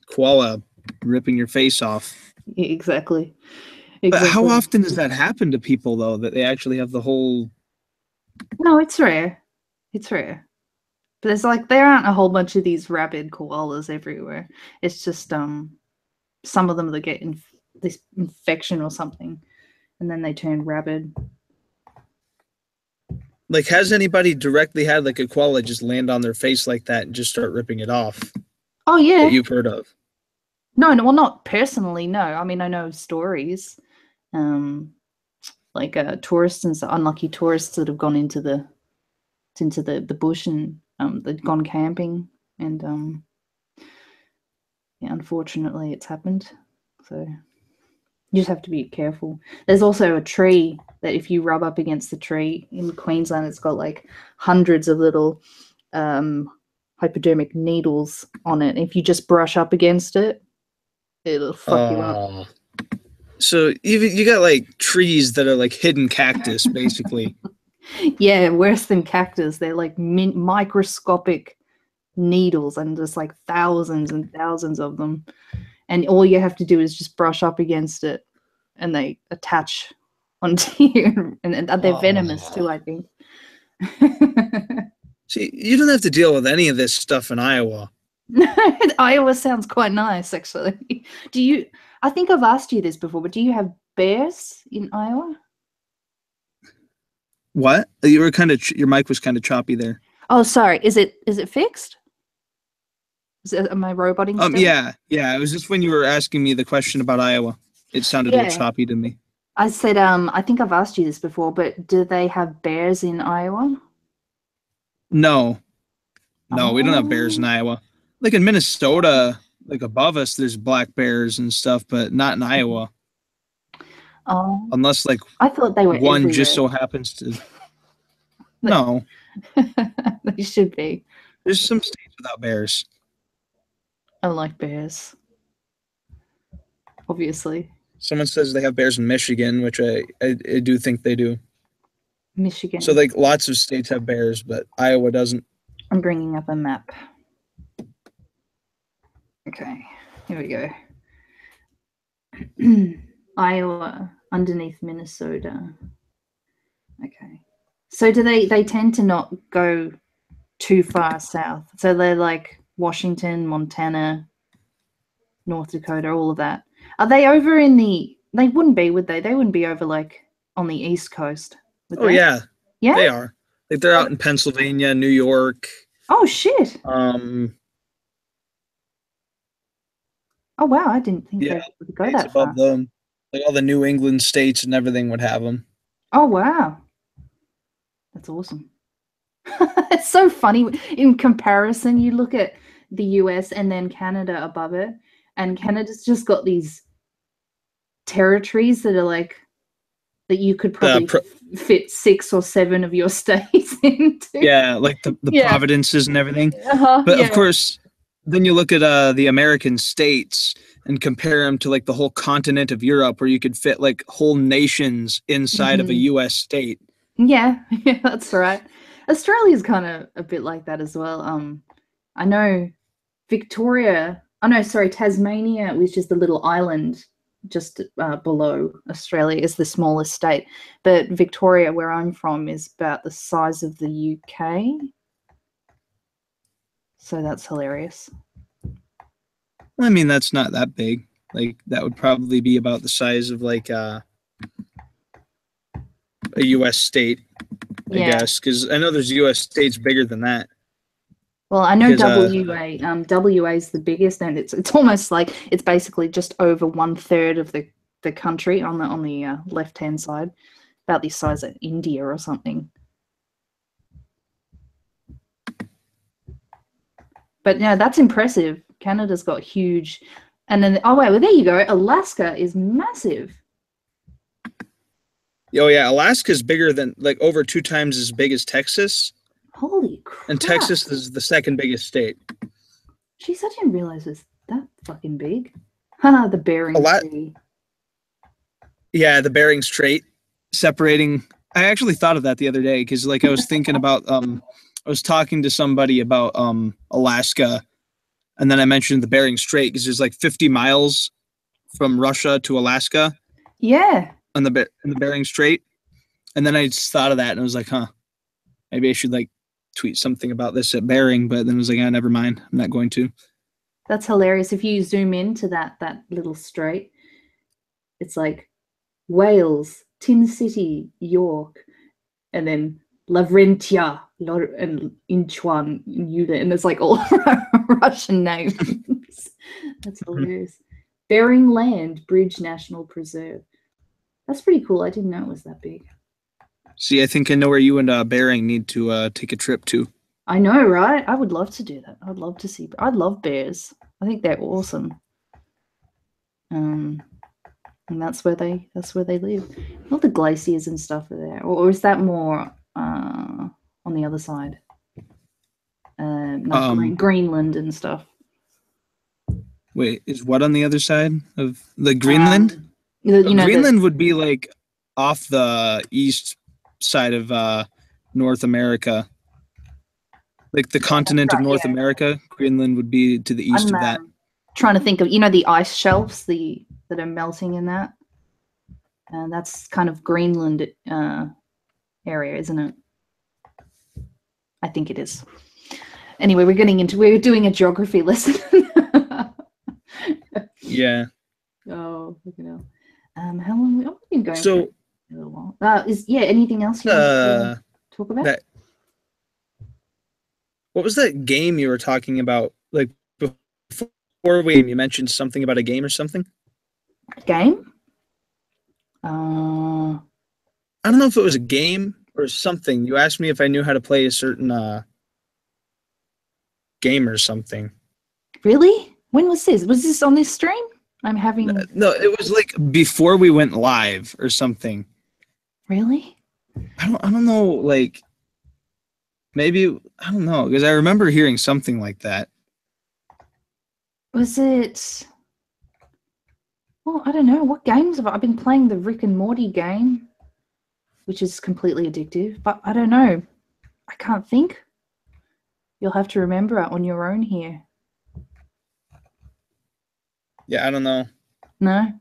koala ripping your face off. Exactly. But how often does that happen to people though, that they actually have the whole... No, it's rare. It's rare. But there aren't a whole bunch of these rabid koalas everywhere. It's just some of them that get this infection or something, and then they turn rabid. Like, has anybody directly had like a koala just land on their face like that and just start ripping it off? Oh yeah, that you've heard of? No, well, not personally. No, I mean I know stories, like tourists and unlucky tourists that have gone into the bush and they've gone camping, and yeah, unfortunately it's happened. So you just have to be careful. There's also a tree that if you rub up against the tree in Queensland, it's got like hundreds of little hypodermic needles on it. If you just brush up against it, it'll fuck you up. So even you got like trees that are like hidden cactus, basically. Yeah, worse than cactus. They're like microscopic needles, and there's like thousands and thousands of them. And all you have to do is just brush up against it, and they attach onto you. And they're venomous too, I think. See, you don't have to deal with any of this stuff in Iowa. Iowa sounds quite nice, actually. Do you? I think I've asked you this before, but do you have bears in Iowa? What? You were kind of your mic was kind of choppy there. Oh, sorry. Is it fixed? Am I roboting still? Yeah. It was just when you were asking me the question about Iowa. It sounded a little choppy to me. I said, I think I've asked you this before, but do they have bears in Iowa? No, we don't have bears in Iowa. Like in Minnesota, like above us, there's black bears and stuff, but not in Iowa. Oh, unless like I thought they were one everywhere. just so happens to. No, they should be. there's some states without bears. I like bears, obviously. Someone says they have bears in Michigan, which I do think they do. Michigan. So like lots of states have bears, but Iowa doesn't. I'm bringing up a map. Okay, here we go. Iowa underneath Minnesota. Okay. So do they tend to not go too far south? So they're like Washington, Montana, North Dakota, all of that. Are they over in the? They wouldn't be, would they? They wouldn't be over like on the East Coast. Oh yeah, yeah, they are. Like they're out in Pennsylvania, New York. Oh shit. Oh wow, I didn't think they would go that far. Them. Like all the New England states and everything would have them. Oh wow, that's awesome. It's so funny in comparison. You look at the US and then Canada above it, and Canada's just got these territories that are like that you could probably fit 6 or 7 of your states into. Yeah, like the provinces and everything. But of course, then you look at the American states and compare them to like the whole continent of Europe, where you could fit like whole nations inside of a U.S. state. Yeah, that's right. Australia's kind of a bit like that as well. I know Victoria. Oh no, sorry, Tasmania, which is the little island just below Australia, is the smallest state. But Victoria, where I'm from, is about the size of the UK. So that's hilarious. Well, I mean, that's not that big. Like that would probably be about the size of like a U.S. state, I guess, because I know there's U.S. states bigger than that. Well, I know WA. WA is the biggest, and it's almost like it's basically just over 1/3 of the country on the left hand side, about the size of India or something. But yeah, that's impressive. Canada's got huge, and then well, there you go. Alaska is massive. Oh yeah, Alaska's bigger than like over 2 times as big as Texas. Holy crap! And Texas is the second biggest state. Jeez, I didn't realize it was that fucking big. Haha, the Bering Strait. Yeah, the Bering Strait separating. I actually thought of that the other day because like I was thinking about I was talking to somebody about Alaska, and then I mentioned the Bering Strait because there's like 50 miles from Russia to Alaska. Yeah. In the Bering Strait, and then I just thought of that and I was like, maybe I should like tweet something about this at Bering, but then I was like, never mind, I'm not going to. That's hilarious. If you zoom into that little strait, it's like Wales, Tin City, York, and then Lavrentia and Incheon, Yula, and it's like all Russian names. That's hilarious. Bering Land Bridge National Preserve. That's pretty cool. I didn't know it was that big. See, I think I know where you and Bering need to take a trip to. I know, right? I would love to do that. I'd love to see. I love bears. I think they're awesome. And that's where they live. All the glaciers and stuff are there, or is that more on the other side? Greenland and stuff. Wait, is what on the other side of the Greenland? Greenland would be like off the east side of North America. Like the continent of North America, Greenland would be to the east of that. Trying to think of, the ice shelves that are melting in that. And that's kind of Greenland area, isn't it? I think it is. Anyway, we're doing a geography lesson. Yeah. Oh, look at that. How long have we been going? So, for a little while. Anything else you want to talk about? What was that game you were talking about? Like before you mentioned something about a game or something. Game? I don't know if it was a game or something. You asked me if I knew how to play a certain game or something. Really? When was this? Was this on this stream? I'm having... No, it was like before we went live or something. Really? I don't know, like maybe, I don't know, because I remember hearing something like that. Was it... Well, I don't know. What games have I've been playing? The Rick and Morty game, which is completely addictive, but I don't know. I can't think. You'll have to remember it on your own here. Yeah, I don't know. No?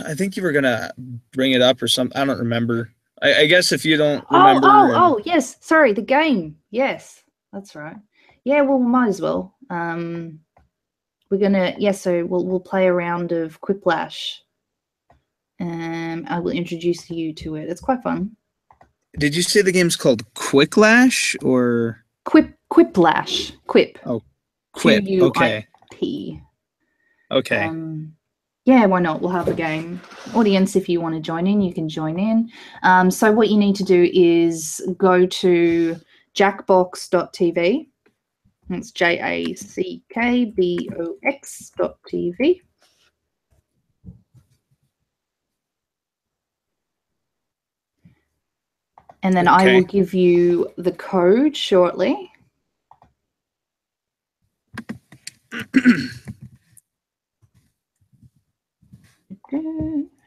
I think you were going to bring it up or something. I don't remember. I guess if you don't remember... Oh, yes. Sorry, the game. Yes, that's right. Yeah, well, we might as well. We're going to... so we'll play a round of Quiplash. I will introduce you to it. It's quite fun. Did you say the game's called Quicklash or... Quiplash. Quip. Oh, Quip. Okay. Q-U-I-P. Okay. Yeah, why not? We'll have a game. Audience, if you want to join in, you can join in. So what you need to do is go to jackbox.tv. It's jackbox.tv. And then I will give you the code shortly.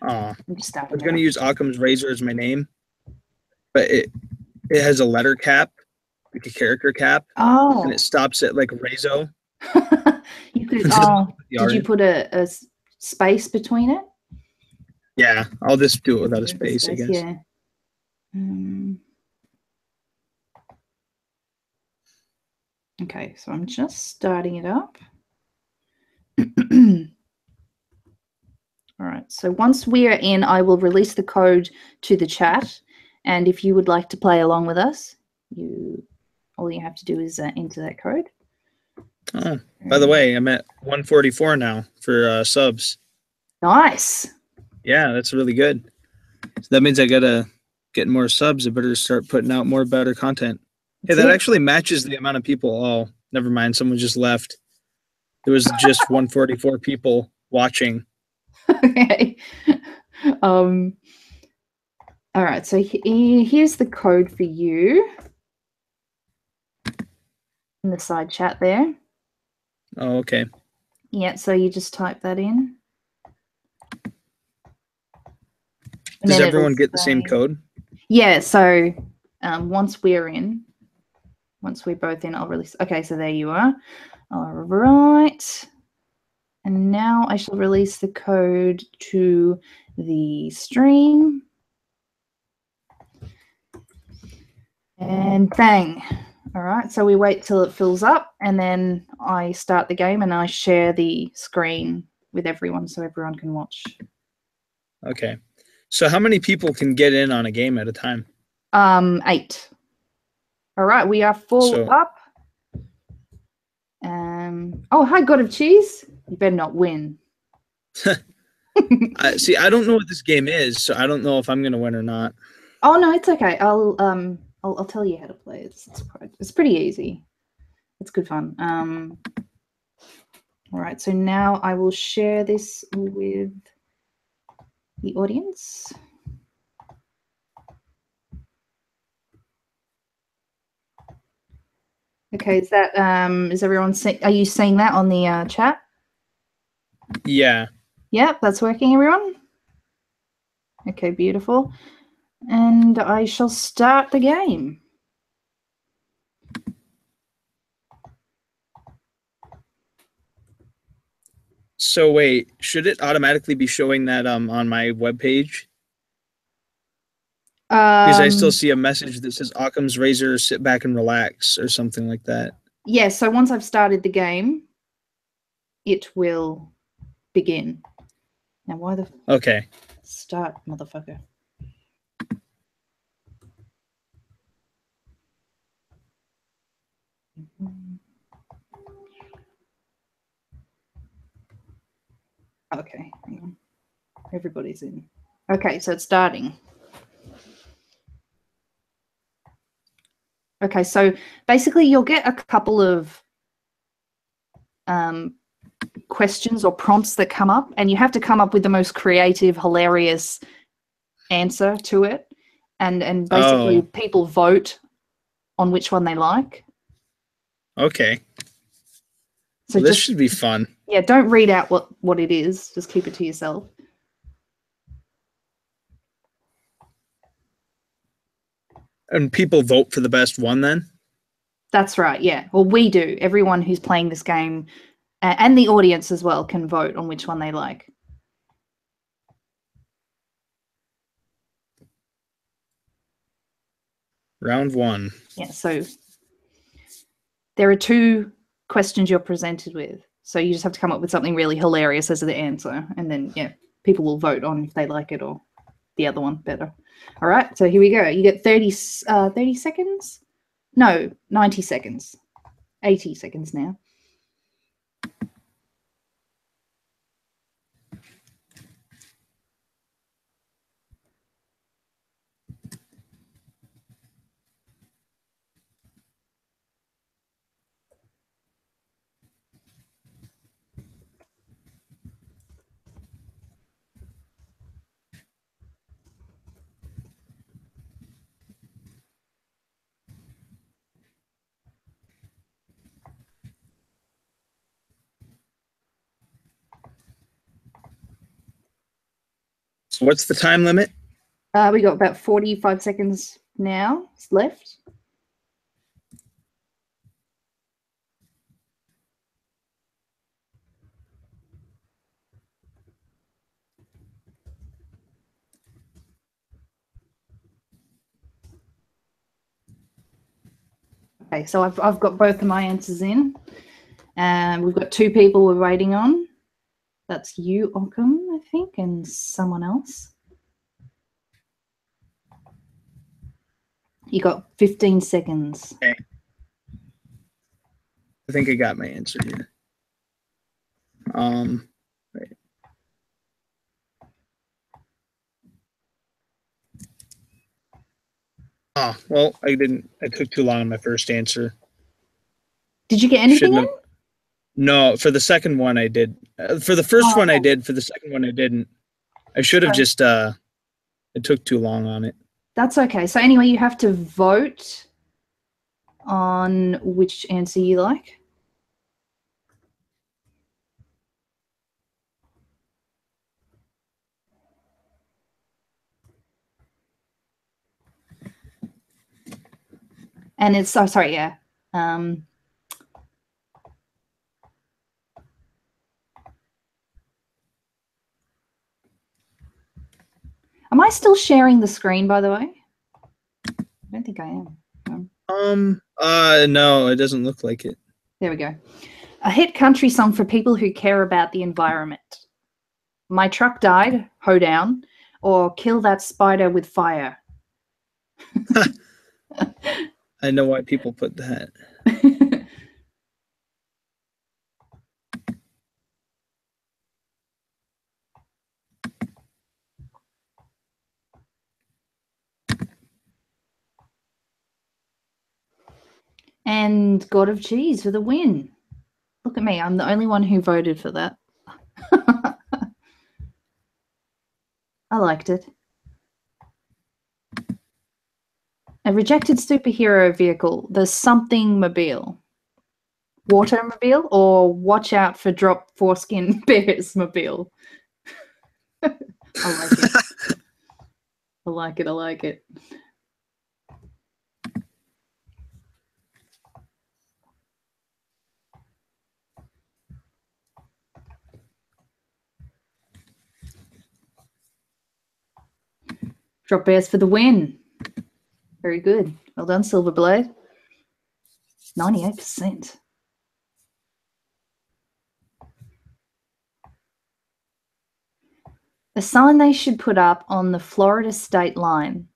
I was going to use Occam's razor as my name, but it has a letter cap, like a character cap. Oh. And it stops at like Razo. You could. Did you put a space between it? Yeah, I'll just do it without a space, I guess. Yeah. Okay, so I'm just starting it up. All right, so once we are in, I will release the code to the chat. And if you would like to play along with us, all you have to do is enter that code. Oh, by the way, I'm at 144 now for subs. Nice. Yeah, that's really good. So that means I got to get more subs. I better start putting out more better content. Hey, that actually matches the amount of people. Oh, never mind. Someone just left. There was just 144 people watching. Okay. All right. So here's the code for you in the side chat there. Oh, okay. Yeah. So you just type that in. Does everyone get the same code? Yeah. So once we're both in, I'll release. Okay. So there you are. All right. And now I shall release the code to the stream. And bang. All right, so we wait till it fills up, and then I start the game and I share the screen with everyone so everyone can watch. Okay. So how many people can get in on a game at a time? 8. All right, we are full up. Oh, hi, God of Cheese. You better not win. See, I don't know what this game is, so I don't know if I'm going to win or not. Oh no, it's okay. I'll tell you how to play. It's pretty easy. It's good fun. All right, so now I will share this with the audience. Okay, is that is everyone are you seeing that on the chat? Yeah. Yep, that's working, everyone. Okay, beautiful. And I shall start the game. So wait, should it automatically be showing that on my webpage? Because I still see a message that says Occam's razor, sit back and relax, or something like that. Yeah, so once I've started the game, it will begin. Now, why the Okay. start, motherfucker? Okay, hang on. Everybody's in. Okay, so it's starting. Okay, so basically you'll get a couple of questions or prompts that come up, and you have to come up with the most creative, hilarious answer to it. And basically people vote on which one they like. Okay. So well, this should be fun. Yeah, don't read out what it is. Just keep it to yourself. And people vote for the best one then? That's right, yeah. Well, we do. Everyone who's playing this game and the audience as well can vote on which one they like. Round one. Yeah, so there are 2 questions you're presented with. So you just have to come up with something really hilarious as the answer. And then, yeah, people will vote on if they like it or the other one better. All right, so here we go. You get 30 seconds? No, 90 seconds. 80 seconds now. So what's the time limit? We got about 45 seconds now left. Okay, so I've got both of my answers in. And we've got 2 people we're waiting on. That's you, Occam, I think, and someone else. You got 15 seconds. Okay. I think I got my answer here. Right. Oh, well, I didn't. I took too long on my first answer. Did you get anything in? No, for the second one I did. For the first one I did. For the second one I didn't. I should have just. It took too long on it. That's okay. So anyway, you have to vote on which answer you like. And it's, oh, sorry, yeah. Am I still sharing the screen, by the way? I don't think I am. No, it doesn't look like it. There we go. A hit country song for people who care about the environment. My truck died, hoe down, or kill that spider with fire. I know why people put that. And God of Cheese for the win. Look at me. I'm the only one who voted for that. I liked it. A rejected superhero vehicle, the something mobile. Watermobile or watch out for drop foreskin bears mobile. I like it. I like it. I like it. Drop bears for the win. Very good. Well done, Silverblade. 98%. The sign they should put up on the Florida state line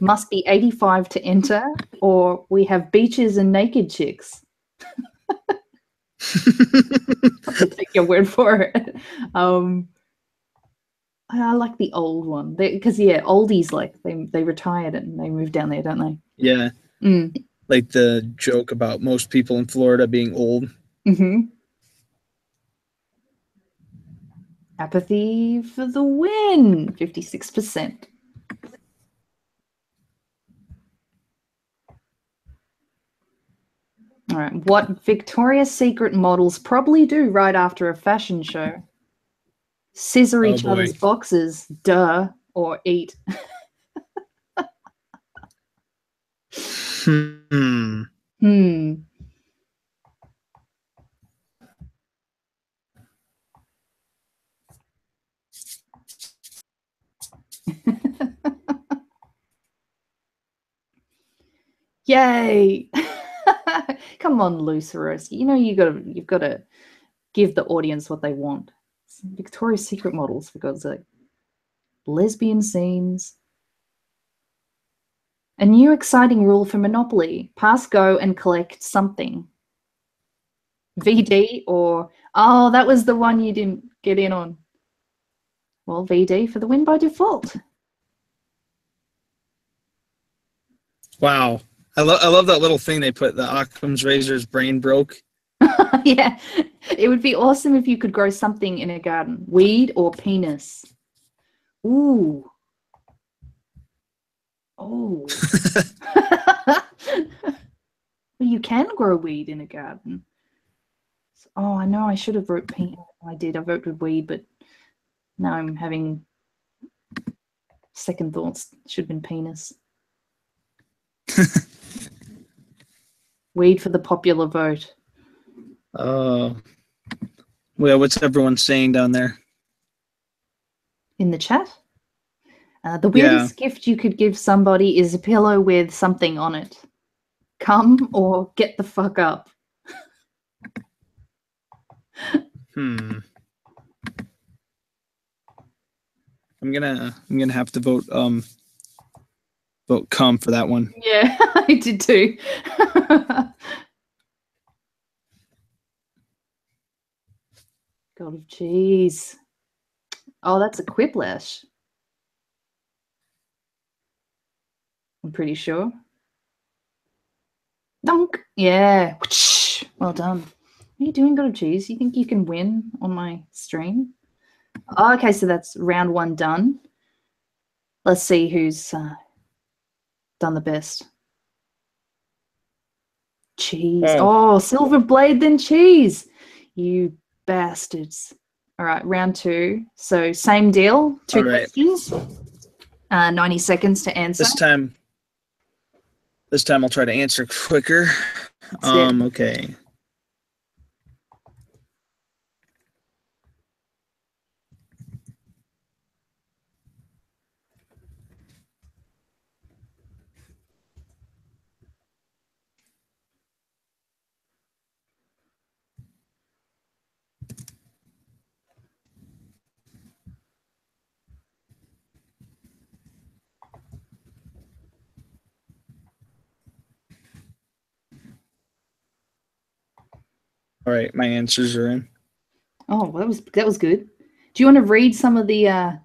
must be 85 to enter, or we have beaches and naked chicks. I'll take your word for it. I like the old one because oldies they retired and they moved down there, don't they? Yeah. Like the joke about most people in Florida being old. Apathy for the win, 56%. All right, what Victoria's Secret models probably do right after a fashion show? Scissor each other's boxes, duh, or eat. Yay! Come on, Lucerus. You know you've got to give the audience what they want. Victoria's Secret models, for God's sake. Lesbian scenes. A new exciting rule for Monopoly. Pass, go, and collect something. VD or... Oh, that was the one you didn't get in on. Well, VD for the win by default. Wow. I love that little thing they put, the Occam's razor's brain broke. Yeah. It would be awesome if you could grow something in a garden. Weed or penis. Ooh. Oh. Well, you can grow weed in a garden. Oh, I know I should have wrote penis. I did. I voted weed, but now I'm having second thoughts. Should have been penis. Weed for the popular vote. Well, what's everyone saying down there? In the chat? The weirdest gift you could give somebody is a pillow with something on it. Come or get the fuck up. I'm gonna have to vote come for that one. Yeah, I did too. God of cheese. Oh, that's a quiplash. I'm pretty sure. Dunk. Yeah. Well done. What are you doing, God of cheese? You think you can win on my stream? Oh, okay, so that's round one done. Let's see who's done the best. Cheese. Oh, Silver Blade, then cheese. You bastards. All right, round two. So same deal. Two questions. 90 seconds to answer. This time I'll try to answer quicker. Okay. All right, my answers are in. Oh, that was good. Do you want to read some of the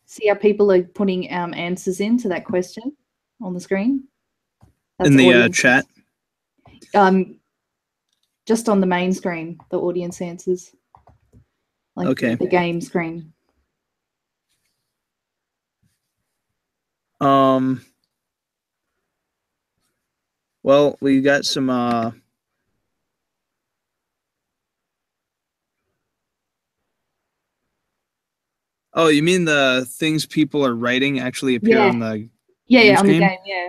see how people are putting answers into that question on the screen? That's in the chat? Just on the main screen, the audience answers. Like okay. The game screen. Well, we got some. Oh, you mean the things people are writing actually appear Yeah, on the yeah, game yeah, on the screen? game, yeah.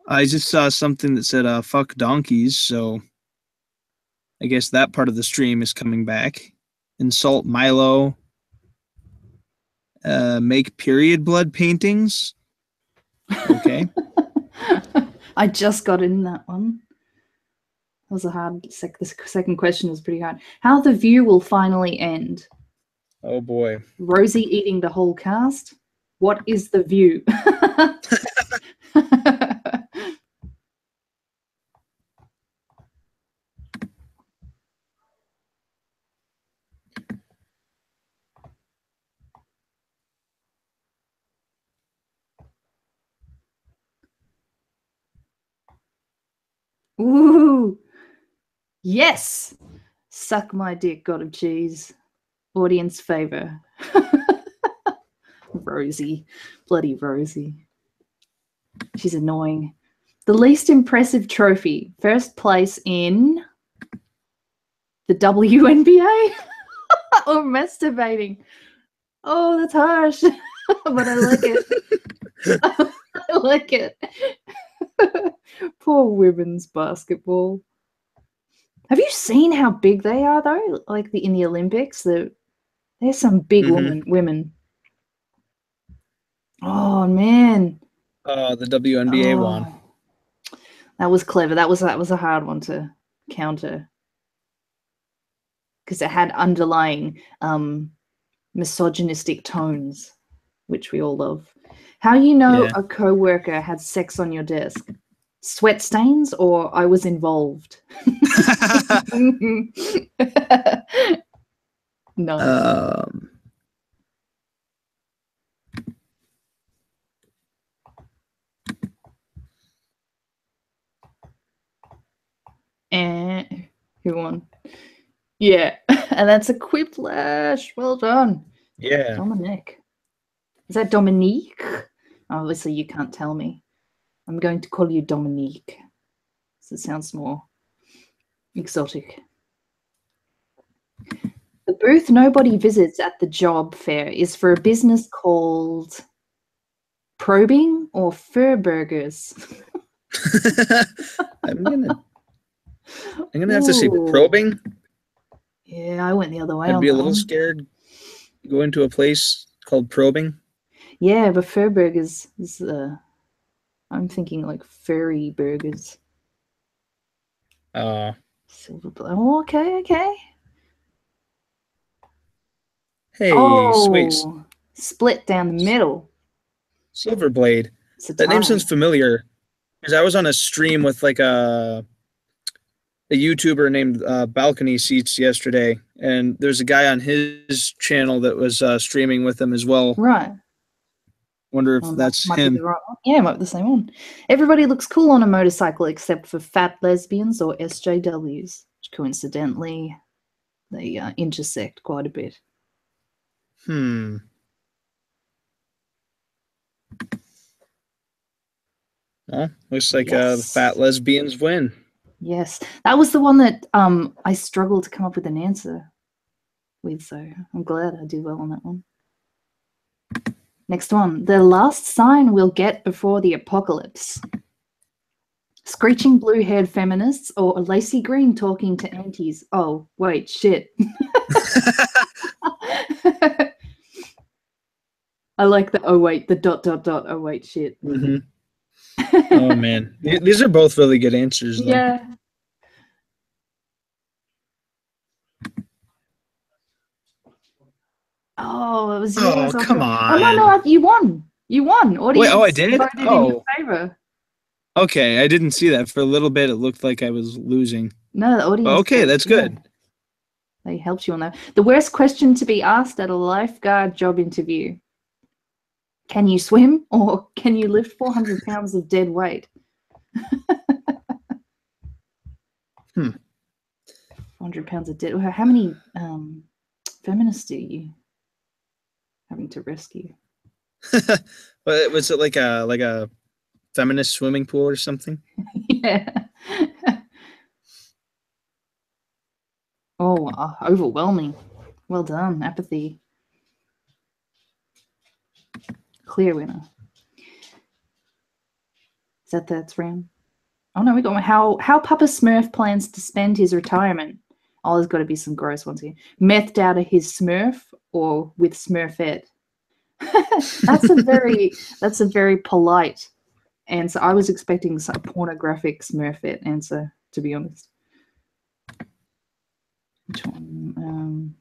I just saw something that said "fuck donkeys," so I guess that part of the stream is coming back. Insult Milo. Make period blood paintings. Okay. I just got in that one. That was a hard the second question was pretty hard. How the view will finally end. Oh boy. Rosie eating the whole cast. What is the view? Ooh. Yes. Suck my dick, God of cheese. Audience favor. Rosie. Bloody Rosie. She's annoying. The least impressive trophy. First place in the WNBA or masturbating. Oh, that's harsh. But I like it. I like it. Poor women's basketball. Have you seen how big they are though? Like in the Olympics, there's some big women. Oh man. The WNBA won. That was clever. That was a hard one to counter because it had underlying misogynistic tones, which we all love. How you know a coworker had sex on your desk? Sweat stains or I was involved? No. And who won? Yeah, and that's a quiplash. Well done. Yeah. Dominic. Is that Dominique? Obviously, you can't tell me. I'm going to call you Dominique. So it sounds more exotic. The booth nobody visits at the job fair is for a business called Probing or Fur Burgers. I'm gonna have to say probing. Yeah, I went the other way. I'd be a little scared going to a place called probing. Yeah, but Fur Burgers is I'm thinking like furry burgers. Silver. Oh, okay. Hey, sweet. Split down the middle. Silverblade. That name sounds familiar. Because I was on a stream with like a YouTuber named Balcony Seats yesterday, and there's a guy on his channel that was streaming with him as well. Right. Wonder if that's him. Right one. Yeah, it might be the same one. Everybody looks cool on a motorcycle except for fat lesbians or SJWs. Which coincidentally, they intersect quite a bit. Well, looks like the fat lesbians win. Yes, that was the one that I struggled to come up with an answer with, so I'm glad I did well on that one. Next one. The last sign we'll get before the apocalypse. Screeching blue-haired feminists or a lacy green talking to aunties. Oh, wait, shit. I like the, oh, wait, the ... Oh, wait, shit. Oh, man. These are both really good answers, though. Yeah. Oh, it was yours. Oh, come on. Oh, no, you won. You won. Audience. Wait, I did? Voted in your favor. Okay, I didn't see that. For a little bit, it looked like I was losing. No, the audience. Okay, that's good. They helped you on that. The worst question to be asked at a lifeguard job interview. Can you swim or can you lift 400 pounds of dead weight? 400 pounds of dead. How many feminists are you having to rescue? Was it like a feminist swimming pool or something? Yeah. Oh, overwhelming. Well done. Apathy. Clear winner. Is that that's round? Oh no, we got how Papa Smurf plans to spend his retirement. Oh, there's got to be some gross ones here. Methed out of his Smurf or with Smurfette. That's a very polite answer. I was expecting some pornographic Smurfette answer, to be honest. Which one?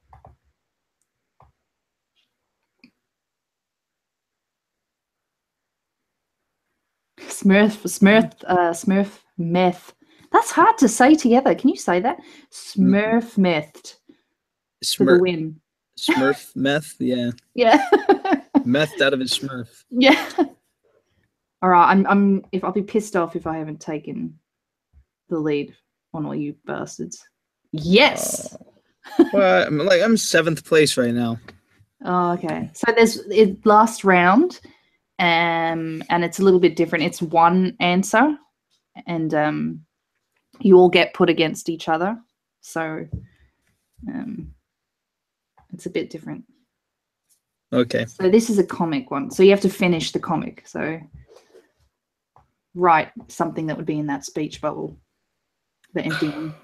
Smurf meth. That's hard to say together. Can you say that? Smurf methed. For the win. Smurf meth, yeah. Yeah. Methed out of his Smurf. Yeah. All right, I'll be pissed off if I haven't taken the lead on all you bastards. Yes. Well, I'm 7th place right now. Oh, okay. So there's last round, and it's a little bit different. It's one answer, and you all get put against each other. So it's a bit different. Okay. So this is a comic one. So you have to finish the comic. So write something that would be in that speech bubble, the empty one.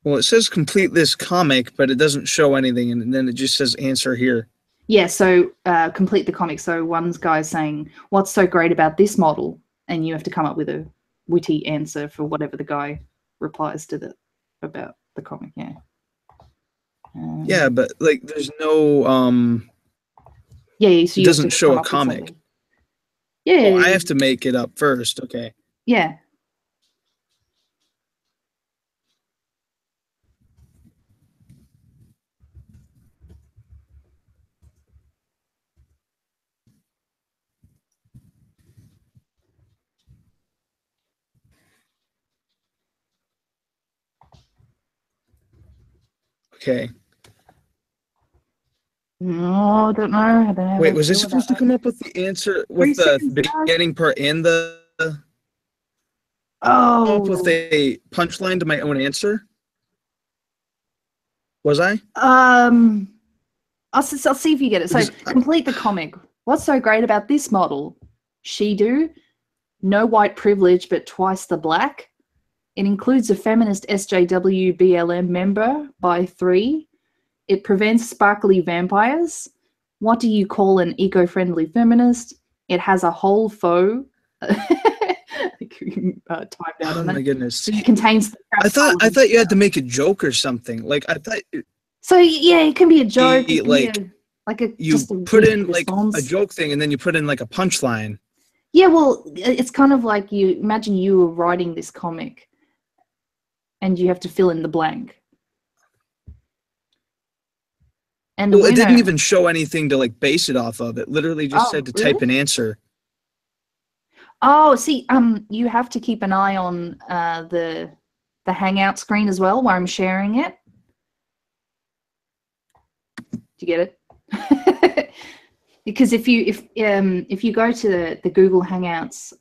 Well, it says complete this comic, but it doesn't show anything, and then it just says answer here. Yeah, so complete the comic. So one guy's saying, what's so great about this model? And you have to come up with a witty answer for whatever the guy replies to about the comic, yeah. Yeah, but like there's no yeah, so it doesn't show a comic. Yeah. Oh, I have to make it up first. Okay. Yeah. Okay. No, I don't know. Wait, was I supposed to come up with the answer with the beginning part and the come up with a punchline to my own answer? Was I? I'll see if you get it. So complete the comic. What's so great about this model? She do. No white privilege, but twice the black. It includes a feminist SJW BLM member by 3. It prevents sparkly vampires. What do you call an eco-friendly feminist? It has a whole faux. Timed out on that. Oh my goodness! It contains. I thought you had to make a joke or something. Like I thought. So yeah, it can be a joke. You put in like a joke thing, and then you put in like a punchline. Yeah, well, it's kind of like you imagine you were writing this comic, and you have to fill in the blank. And it didn't even show anything to like base it off of. It literally just said to type an answer. Oh, see, you have to keep an eye on the Hangout screen as well, where I'm sharing it. Do you get it? Because if you go to the Google Hangouts,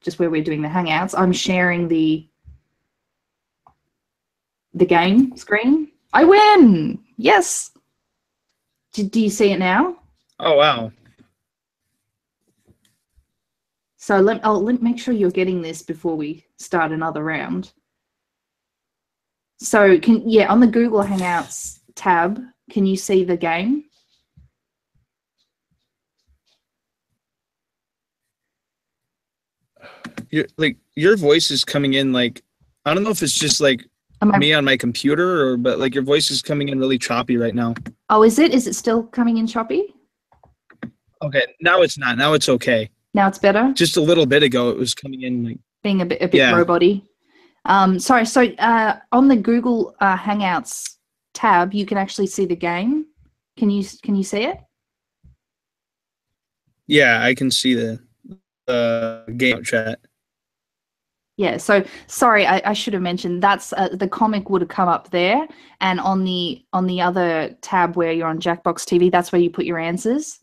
just where we're doing the Hangouts, I'm sharing the game screen. I win! Yes. Do you see it now? Oh wow. So let make sure you're getting this before we start another round. So on the Google Hangouts tab, can you see the game? Your voice is coming in like, I don't know if it's just like me on my computer but like your voice is coming in really choppy right now. Oh, is it? Is it still coming in choppy? Okay, now it's not. Now it's okay. Now it's better? Just a little bit ago it was coming in like being a bit robot-y. Sorry, so on the Google Hangouts tab, you can actually see the game. Can you see it? Yeah, I can see the game chat. Yeah, so sorry, I should have mentioned that's the comic would have come up there, and on the other tab where you're on Jackbox TV, that's where you put your answers.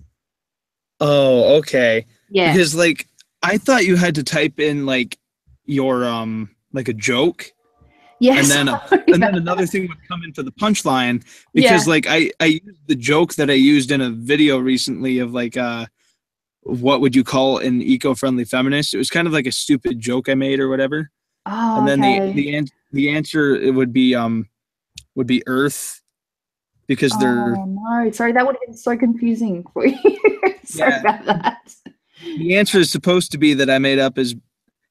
Oh, okay. Yeah. Because like I thought you had to type in like your like a joke. Yes. And then another thing would come into the punchline because like I used the joke that I used in a video recently of like what would you call an eco-friendly feminist? It was kind of like a stupid joke I made or whatever. Oh, And then okay. the answer it would be Earth because they're Oh no, sorry, that would have been so confusing for you. Sorry yeah. about that. The answer is supposed to be that I made up as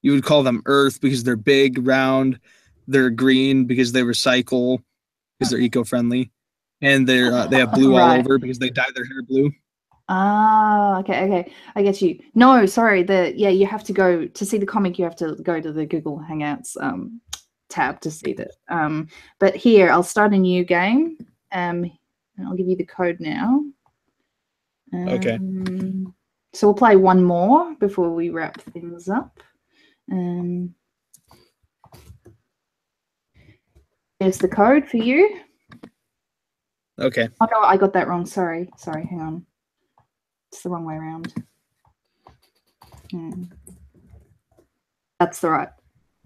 you would call them Earth because they're big, round, they're green because they recycle because they're eco-friendly, and they have blue all Right. over because they dye their hair blue. Ah, okay. I get you. No, sorry. You have to go to see the comic. You have to go to the Google Hangouts tab to see that. But here, I'll start a new game. And I'll give you the code now. Okay. So we'll play one more before we wrap things up. There's the code for you. Okay. Oh no, I got that wrong. Sorry, hang on. It's the wrong way around. That's the right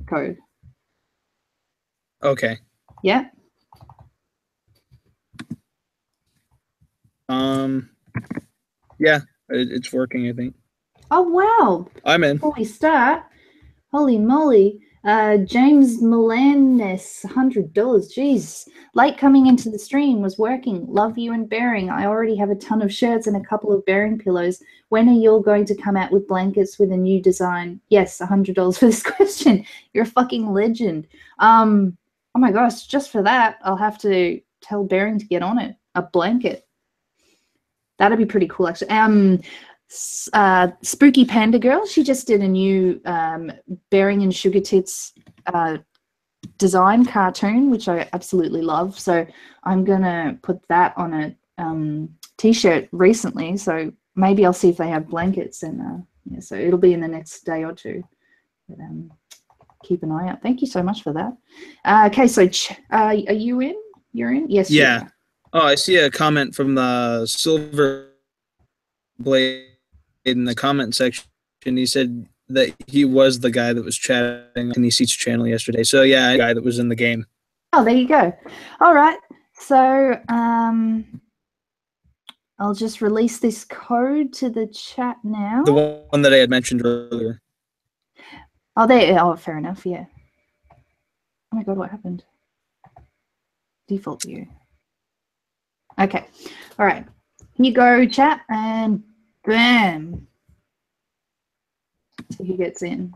code. Okay. Yeah. Yeah, it's working, I think. Oh wow. I'm in. Before we start, holy moly. James Milanes, $100. Jeez. Late coming into the stream, was working. Love you and bearing. I already have a ton of shirts and a couple of bearing pillows. When are you all going to come out with blankets with a new design? Yes, $100 for this question. You're a fucking legend. Oh my gosh, just for that, I'll have to tell Bearing to get on it. A blanket. That'd be pretty cool, actually. Spooky Panda Girl, she just did a new Bearing and SugarTits design cartoon, which I absolutely love. So I'm gonna put that on a t-shirt recently. So maybe I'll see if they have blankets, and yeah, so it'll be in the next day or two. But, keep an eye out. Thank you so much for that. Okay, so are you in? You're in? Yes. Yeah. Oh, I see a comment from the Silver Blade in the comment section. He said that he was the guy that was chatting on East's channel yesterday. So yeah, the guy that was in the game. Oh, there you go. All right. So I'll just release this code to the chat now. The one that I had mentioned earlier. Oh, there. Oh, fair enough. Yeah. Oh my God, what happened? Default view. Okay. All right. Here you go, chat, and bam. So he gets in.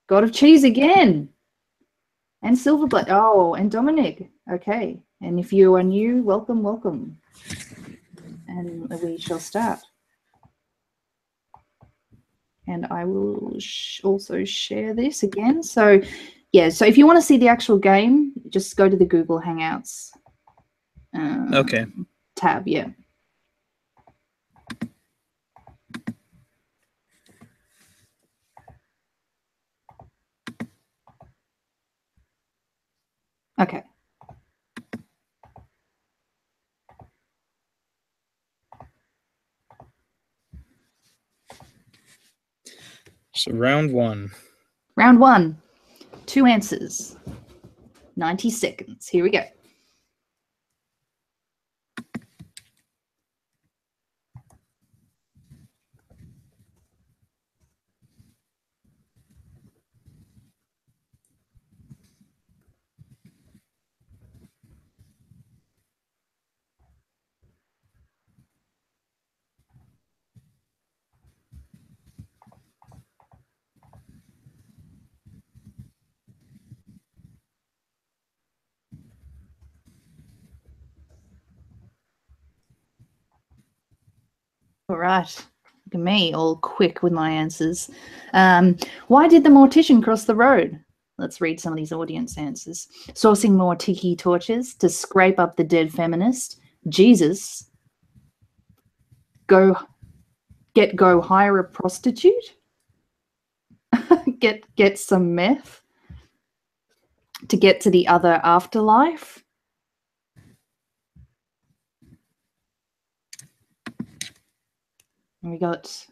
God of Cheese again. And Silverblade. Oh, and Dominic. Okay. And if you are new, welcome, welcome. And we shall start. And I will also share this again. So, yeah, so if you want to see the actual game, just go to the Google Hangouts Okay. tab, yeah. Okay. So round one. Round one. 2 answers. 90 seconds. Here we go. All right. Look at me, all quick with my answers. Why did the mortician cross the road? Let's read some of these audience answers. Sourcing more tiki torches to scrape up the dead feminist. Jesus. Go hire a prostitute. get some meth to get to the other afterlife. And we got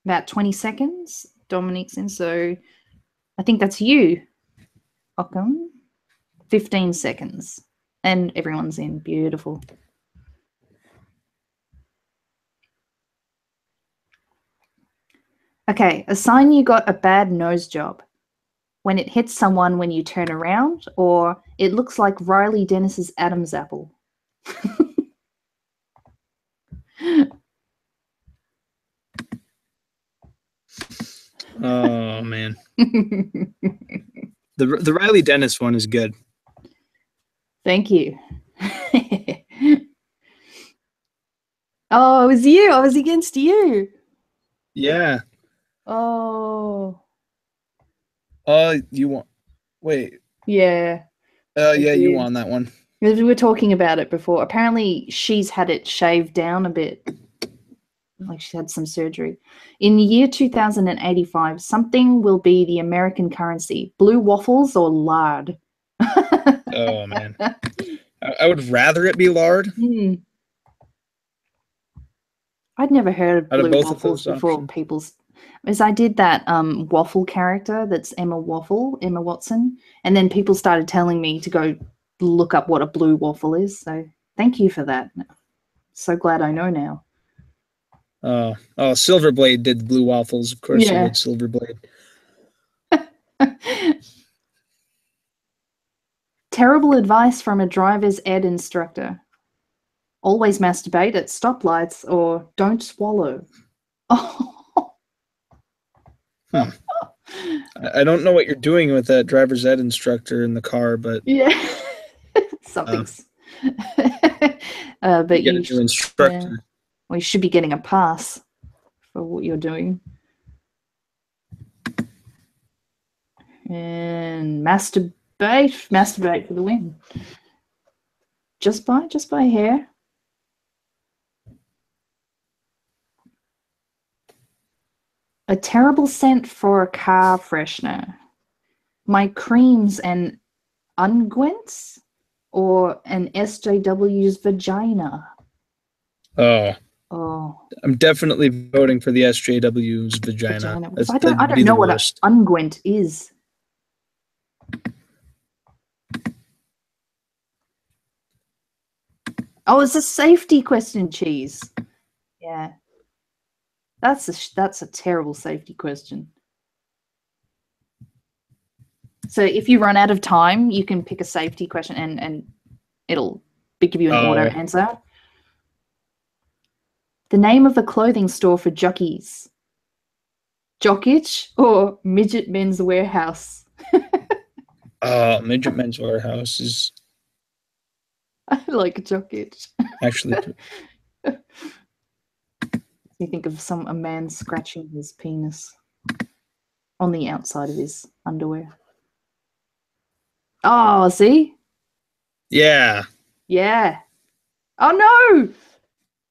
about 20 seconds. Dominic's in, so I think that's you. Occam. 15 seconds. And everyone's in. Beautiful. Okay, a sign you got a bad nose job. When it hits someone when you turn around, or it looks like Riley Dennis's Adam's apple. Oh man. The Riley Dennis one is good. Thank you. Oh, it was you. I was against you. Yeah. Oh. You won. Wait. Yeah. Yeah, you won that one. We were talking about it before. Apparently, she's had it shaved down a bit. Like she had some surgery. In the year 2085, something will be the American currency. Blue waffles or lard? Oh, man. I would rather it be lard. I'd never heard of Out of blue both of waffles those before options. people's... As I did that waffle character, that's Emma Watson, and then people started telling me to go look up what a blue waffle is. So thank you for that. So glad I know now. Oh, Silverblade did the blue waffles. Of course, Yeah. he would Silverblade. Terrible advice from a driver's ed instructor. Always masturbate at stoplights or don't swallow. Oh. I don't know what you're doing with that driver's ed instructor in the car, but yeah, something's. But you get a new instructor. Yeah, well, you should be getting a pass for what you're doing. And masturbate for the win. Just by hair. A terrible scent for a car freshener. My creams and unguents, or an SJW's vagina. Oh, I'm definitely voting for the SJW's vagina. I don't know what an unguent is. Oh, it's a safety question, Cheese. Yeah. That's a terrible safety question. So if you run out of time, you can pick a safety question and it'll give you an auto answer. The name of the clothing store for jockeys. Jockitch or Midget Men's Warehouse? Midget Men's Warehouse is... I like Jockitch. Actually... You think of a man scratching his penis on the outside of his underwear. Oh, see? Yeah. Yeah. Oh, no!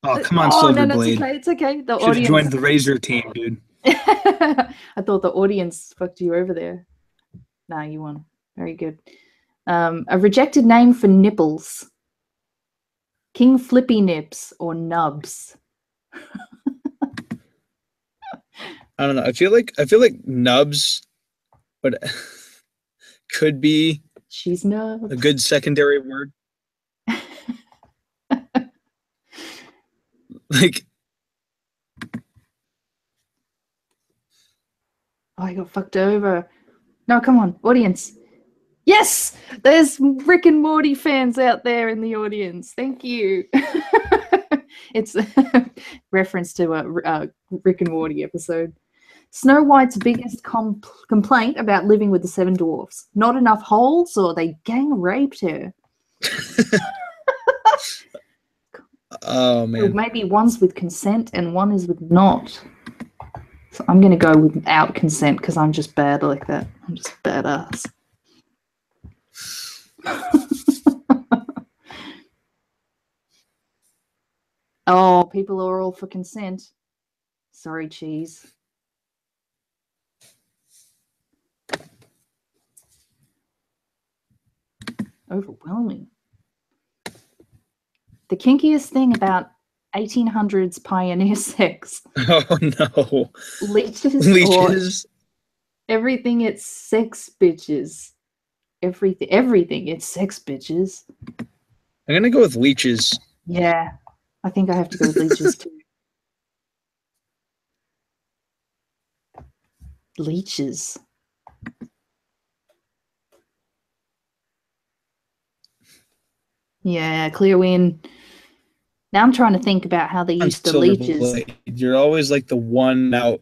Oh, come on, Silverblade. No, it's okay. It's okay. The audience... Should've joined the Razor team, dude. I thought the audience fucked you over there. Nah, you won. Very good. A rejected name for nipples. King Flippy Nips or Nubs? I don't know. I feel like Nubs, but could be she's Nubs. A good secondary word. Like, oh, I got fucked over. No, come on, audience. Yes, there's Rick and Morty fans out there in the audience. Thank you. It's a reference to a Rick and Morty episode. Snow White's biggest complaint about living with the Seven Dwarfs. Not enough holes, or they gang raped her. Oh, man. Well, maybe one's with consent and one is with not. So I'm going to go without consent because I'm just bad like that. I'm just badass. Oh, people are all for consent. Sorry, Cheese. Overwhelming. The kinkiest thing about 1800s pioneer sex. Oh, no. Leeches. Or everything it's sex bitches. Everything. It's sex, bitches. I'm gonna go with leeches. Yeah, I think I have to go with leeches too. Leeches. Yeah, clear win. Now I'm trying to think about how they On used the Silver leeches. Blade, you're always like the one out.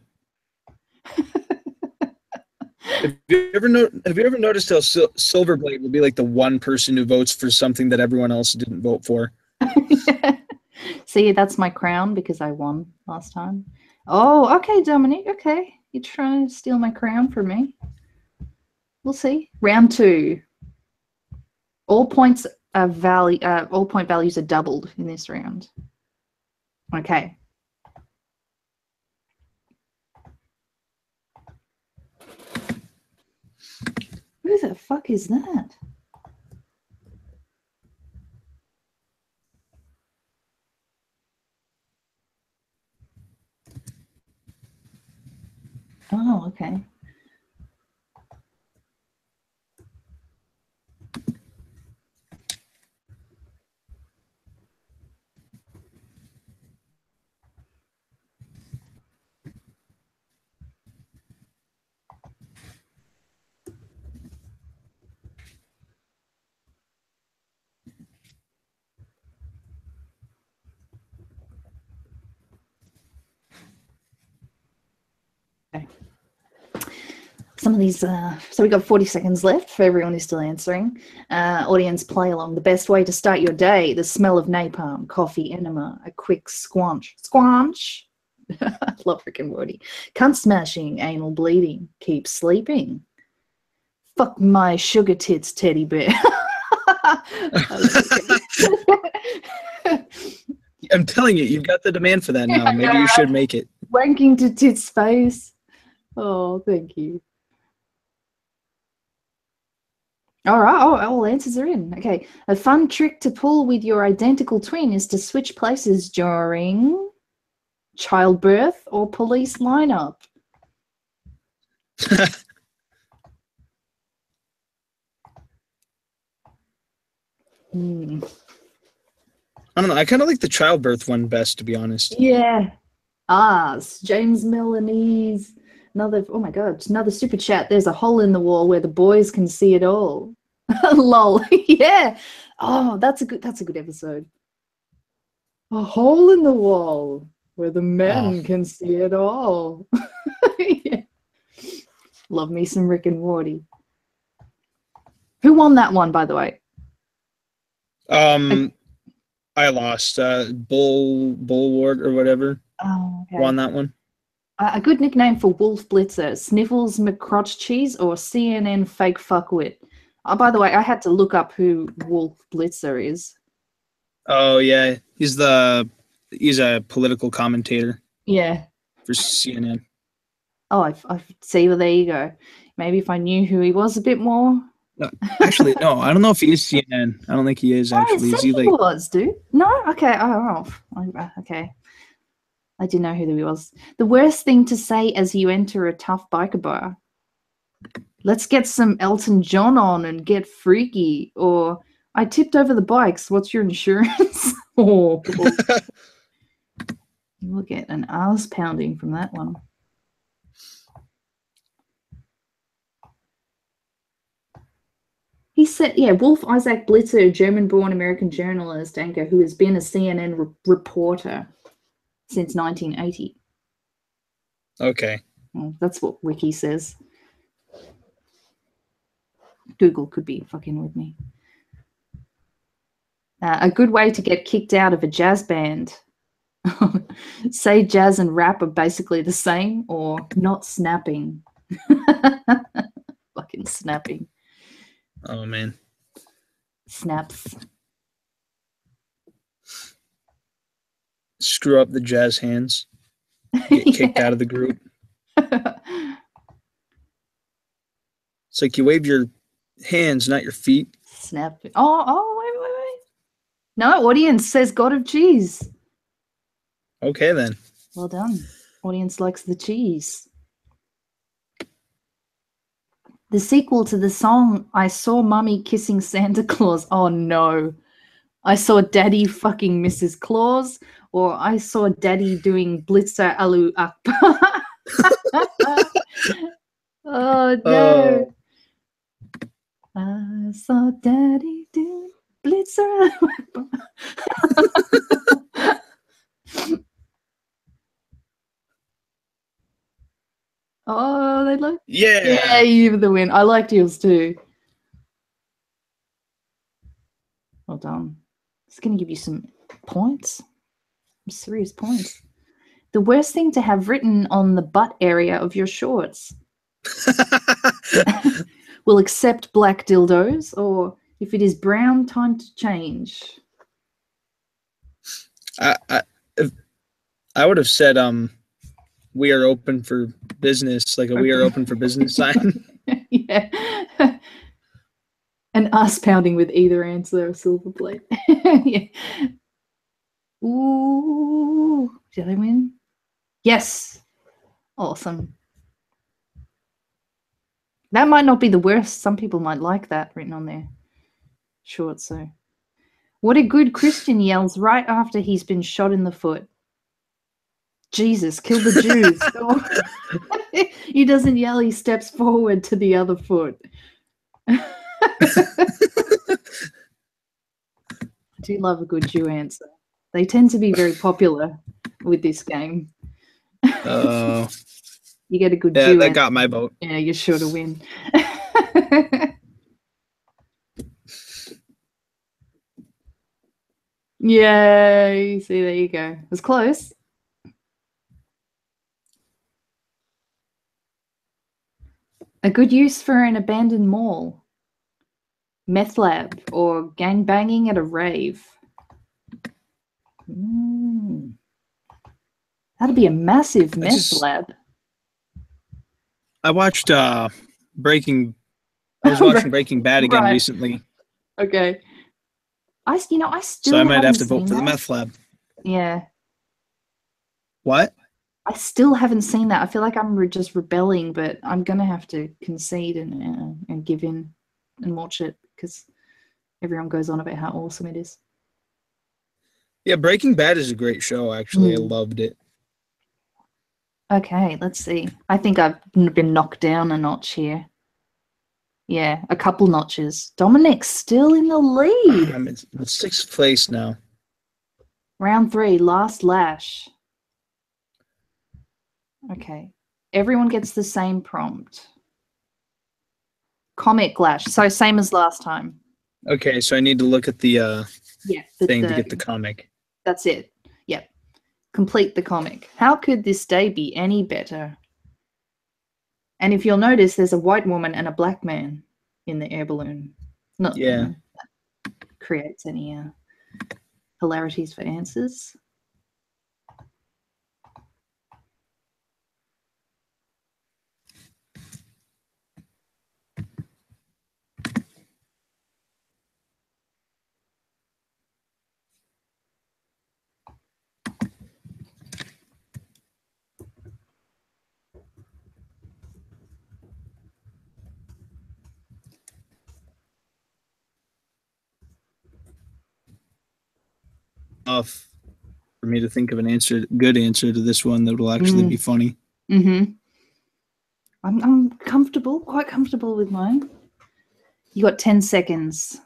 Have you ever noticed how Silverblade will be like the one person who votes for something that everyone else didn't vote for? See, that's my crown because I won last time. Oh, okay, Dominic. Okay, you're trying to steal my crown from me. We'll see. Round 2. All point values are doubled in this round. Okay. Who the fuck is that? Oh, okay. Okay. Some of these, so we've got 40 seconds left for everyone who's still answering. Audience play along. The best way to start your day: the smell of napalm, coffee enema, a quick squanch. Squanch! I love Rick and Morty. Cunt smashing, anal bleeding, keep sleeping. Fuck my sugar tits teddy bear. I'm telling you, you've got the demand for that now. Maybe you should make it. Wanking to tits face. Oh, thank you. All right, all answers are in. Okay, a fun trick to pull with your identical twin is to switch places during childbirth or police lineup. I don't know. I kind of like the childbirth one best, to be honest. Yeah. James Milanese. Oh my God, another super chat. There's a hole in the wall where the boys can see it all. Lol. Yeah. Oh, that's a good episode. A hole in the wall where the men can see it all. Yeah. Love me some Rick and Morty. Who won that one, by the way? I lost. Bulwark or whatever. Oh, okay. Won that one. A good nickname for Wolf Blitzer: Sniffles McCrotch Cheese or CNN Fake Fuckwit. Oh, by the way, I had to look up who Wolf Blitzer is. Oh yeah, he's a political commentator. Yeah. For CNN. Oh, I see. Well, there you go. Maybe if I knew who he was a bit more. No, actually, no. I don't know if he is CNN. I don't think he is actually. Is he was, dude? No. Okay. Oh, okay. I didn't know who he was. The worst thing to say as you enter a tough biker bar: let's get some Elton John on and get freaky. Or I tipped over the bikes. What's your insurance? Oh, you will get an ass pounding from that one. He said, yeah, Wolf Isaac Blitzer, a German-born American journalist anchor who has been a CNN reporter since 1980. Okay. Well, that's what Wiki says. Google could be fucking with me. A good way to get kicked out of a jazz band. Say jazz and rap are basically the same, or not snapping. Fucking snapping. Oh, man. Snaps. Screw up the jazz hands. Get kicked out of the group. It's like you wave your hands, not your feet. Snap. Oh, wait. No, audience says God of cheese. Okay, then. Well done. Audience likes the cheese. The sequel to the song, I saw Mummy kissing Santa Claus. Oh no. I saw Daddy fucking Mrs. Claus, or I saw Daddy doing Blitzer Alu Akbar. Oh no. I saw Daddy do Blitzer Alu Akbar. Oh, they like. Yeah, you have the win. I liked yours too. Well done. It's going to give you some points. Some serious points. The worst thing to have written on the butt area of your shorts. Will accept black dildos, or if it is brown, time to change. I would have said we are open for business, like a we are open for business sign. Yeah. An ass pounding with either answer, a silver plate. Yeah. Ooh, did I win? Yes. Awesome. That might not be the worst. Some people might like that written on their shorts. So, what a good Christian yells right after he's been shot in the foot. Jesus, kill the Jews. He doesn't yell, he steps forward to the other foot. I do love a good Jew answer. They tend to be very popular with this game. You get a good Jew answer. That got my vote. Yeah, you're sure to win. Yay. See, there you go. It was close. A good use for an abandoned mall. Meth lab or gang banging at a rave. That'd be a massive meth lab. I watched Breaking Bad again recently. Okay. I still so I might have to vote for the meth lab. Yeah. What? I still haven't seen that. I feel like I'm just rebelling, but I'm gonna have to concede and give in and watch it because everyone goes on about how awesome it is. Yeah, Breaking Bad is a great show. Actually, I loved it. Okay, let's see. I think I've been knocked down a notch here. Yeah, a couple notches. Dominic's still in the lead. I'm in 6th place now. Round 3, last lash. Okay. Everyone gets the same prompt. Comic lash. So same as last time. Okay, so I need to look at the thing to get the comic. That's it. Yep. Complete the comic. How could this day be any better? And if you'll notice, there's a white woman and a black man in the air balloon. Not that creates any hilarities for answers. Enough for me to think of good answer to this one that will actually be funny. I'm comfortable, quite comfortable with mine. You got 10 seconds.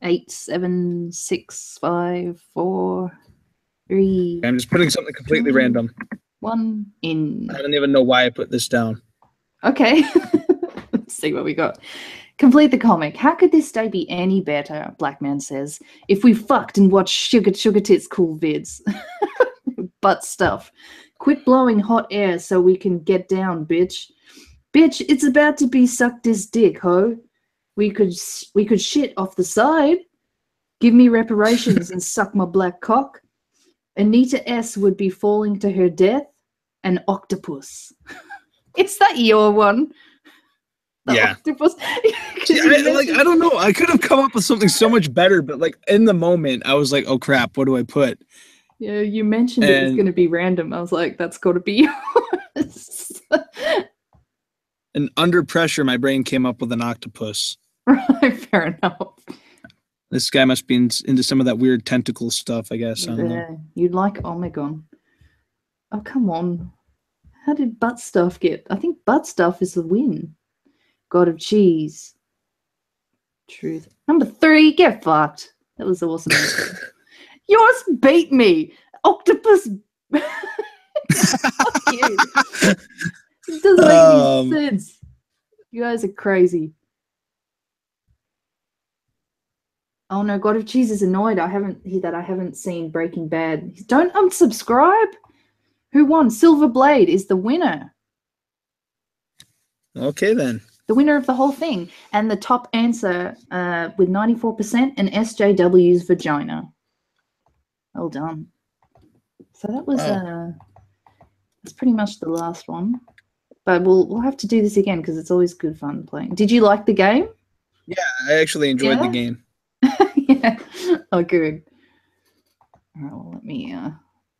8, 7, 6, 5, 4, 3. I'm just putting something completely random. 1 in. I don't even know why I put this down. Okay. Let's see what we got. Complete the comic. How could this day be any better, Black Man says, if we fucked and watched SugarTits cool vids? Butt stuff. Quit blowing hot air so we can get down, bitch. Bitch, it's about to be suck this dick, ho. We could shit off the side. Give me reparations and suck my black cock. Anita S. would be falling to her death. An octopus. Is that your one? Octopus. I don't know. I could have come up with something so much better, but like in the moment, I was like, "Oh crap, what do I put?" Yeah, you mentioned it was going to be random. I was like, "That's got to be yours." And under pressure, my brain came up with an octopus. Right, fair enough. This guy must be into some of that weird tentacle stuff, I guess. I don't know. You'd like Omegon. Oh, come on. How did butt stuff get? I think butt stuff is the win. God of cheese. Truth. Number 3, get fucked. That was awesome. Yours beat me. Octopus. Fuck you. It doesn't make any sense. You guys are crazy. Oh no, God of Cheese is annoyed. I haven't seen Breaking Bad. Don't unsubscribe. Who won? Silver Blade is the winner. Okay then. The winner of the whole thing. And the top answer with 94% and SJW's vagina. Well done. So that was that's pretty much the last one. But we'll have to do this again because it's always good fun playing. Did you like the game? Yeah, I actually enjoyed the game. Yeah. Oh, good. All right, well, let me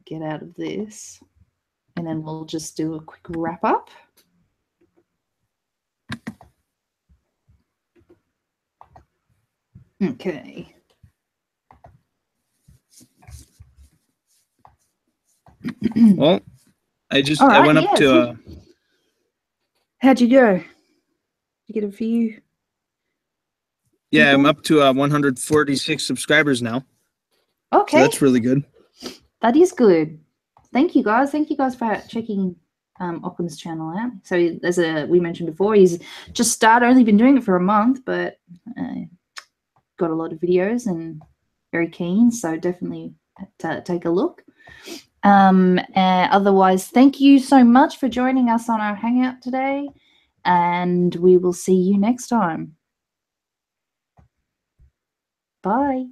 get out of this. And then we'll just do a quick wrap up. Okay. Well, I went up to how'd you go? Did you get a few? Yeah, I'm up to 146 subscribers now. Okay. So that's really good. That is good. Thank you guys. Thank you guys for checking Occam's channel out. So as we mentioned before, he's just started, only been doing it for a month, but got a lot of videos and very keen. So definitely take a look. Otherwise, thank you so much for joining us on our hangout today, and we will see you next time. Bye.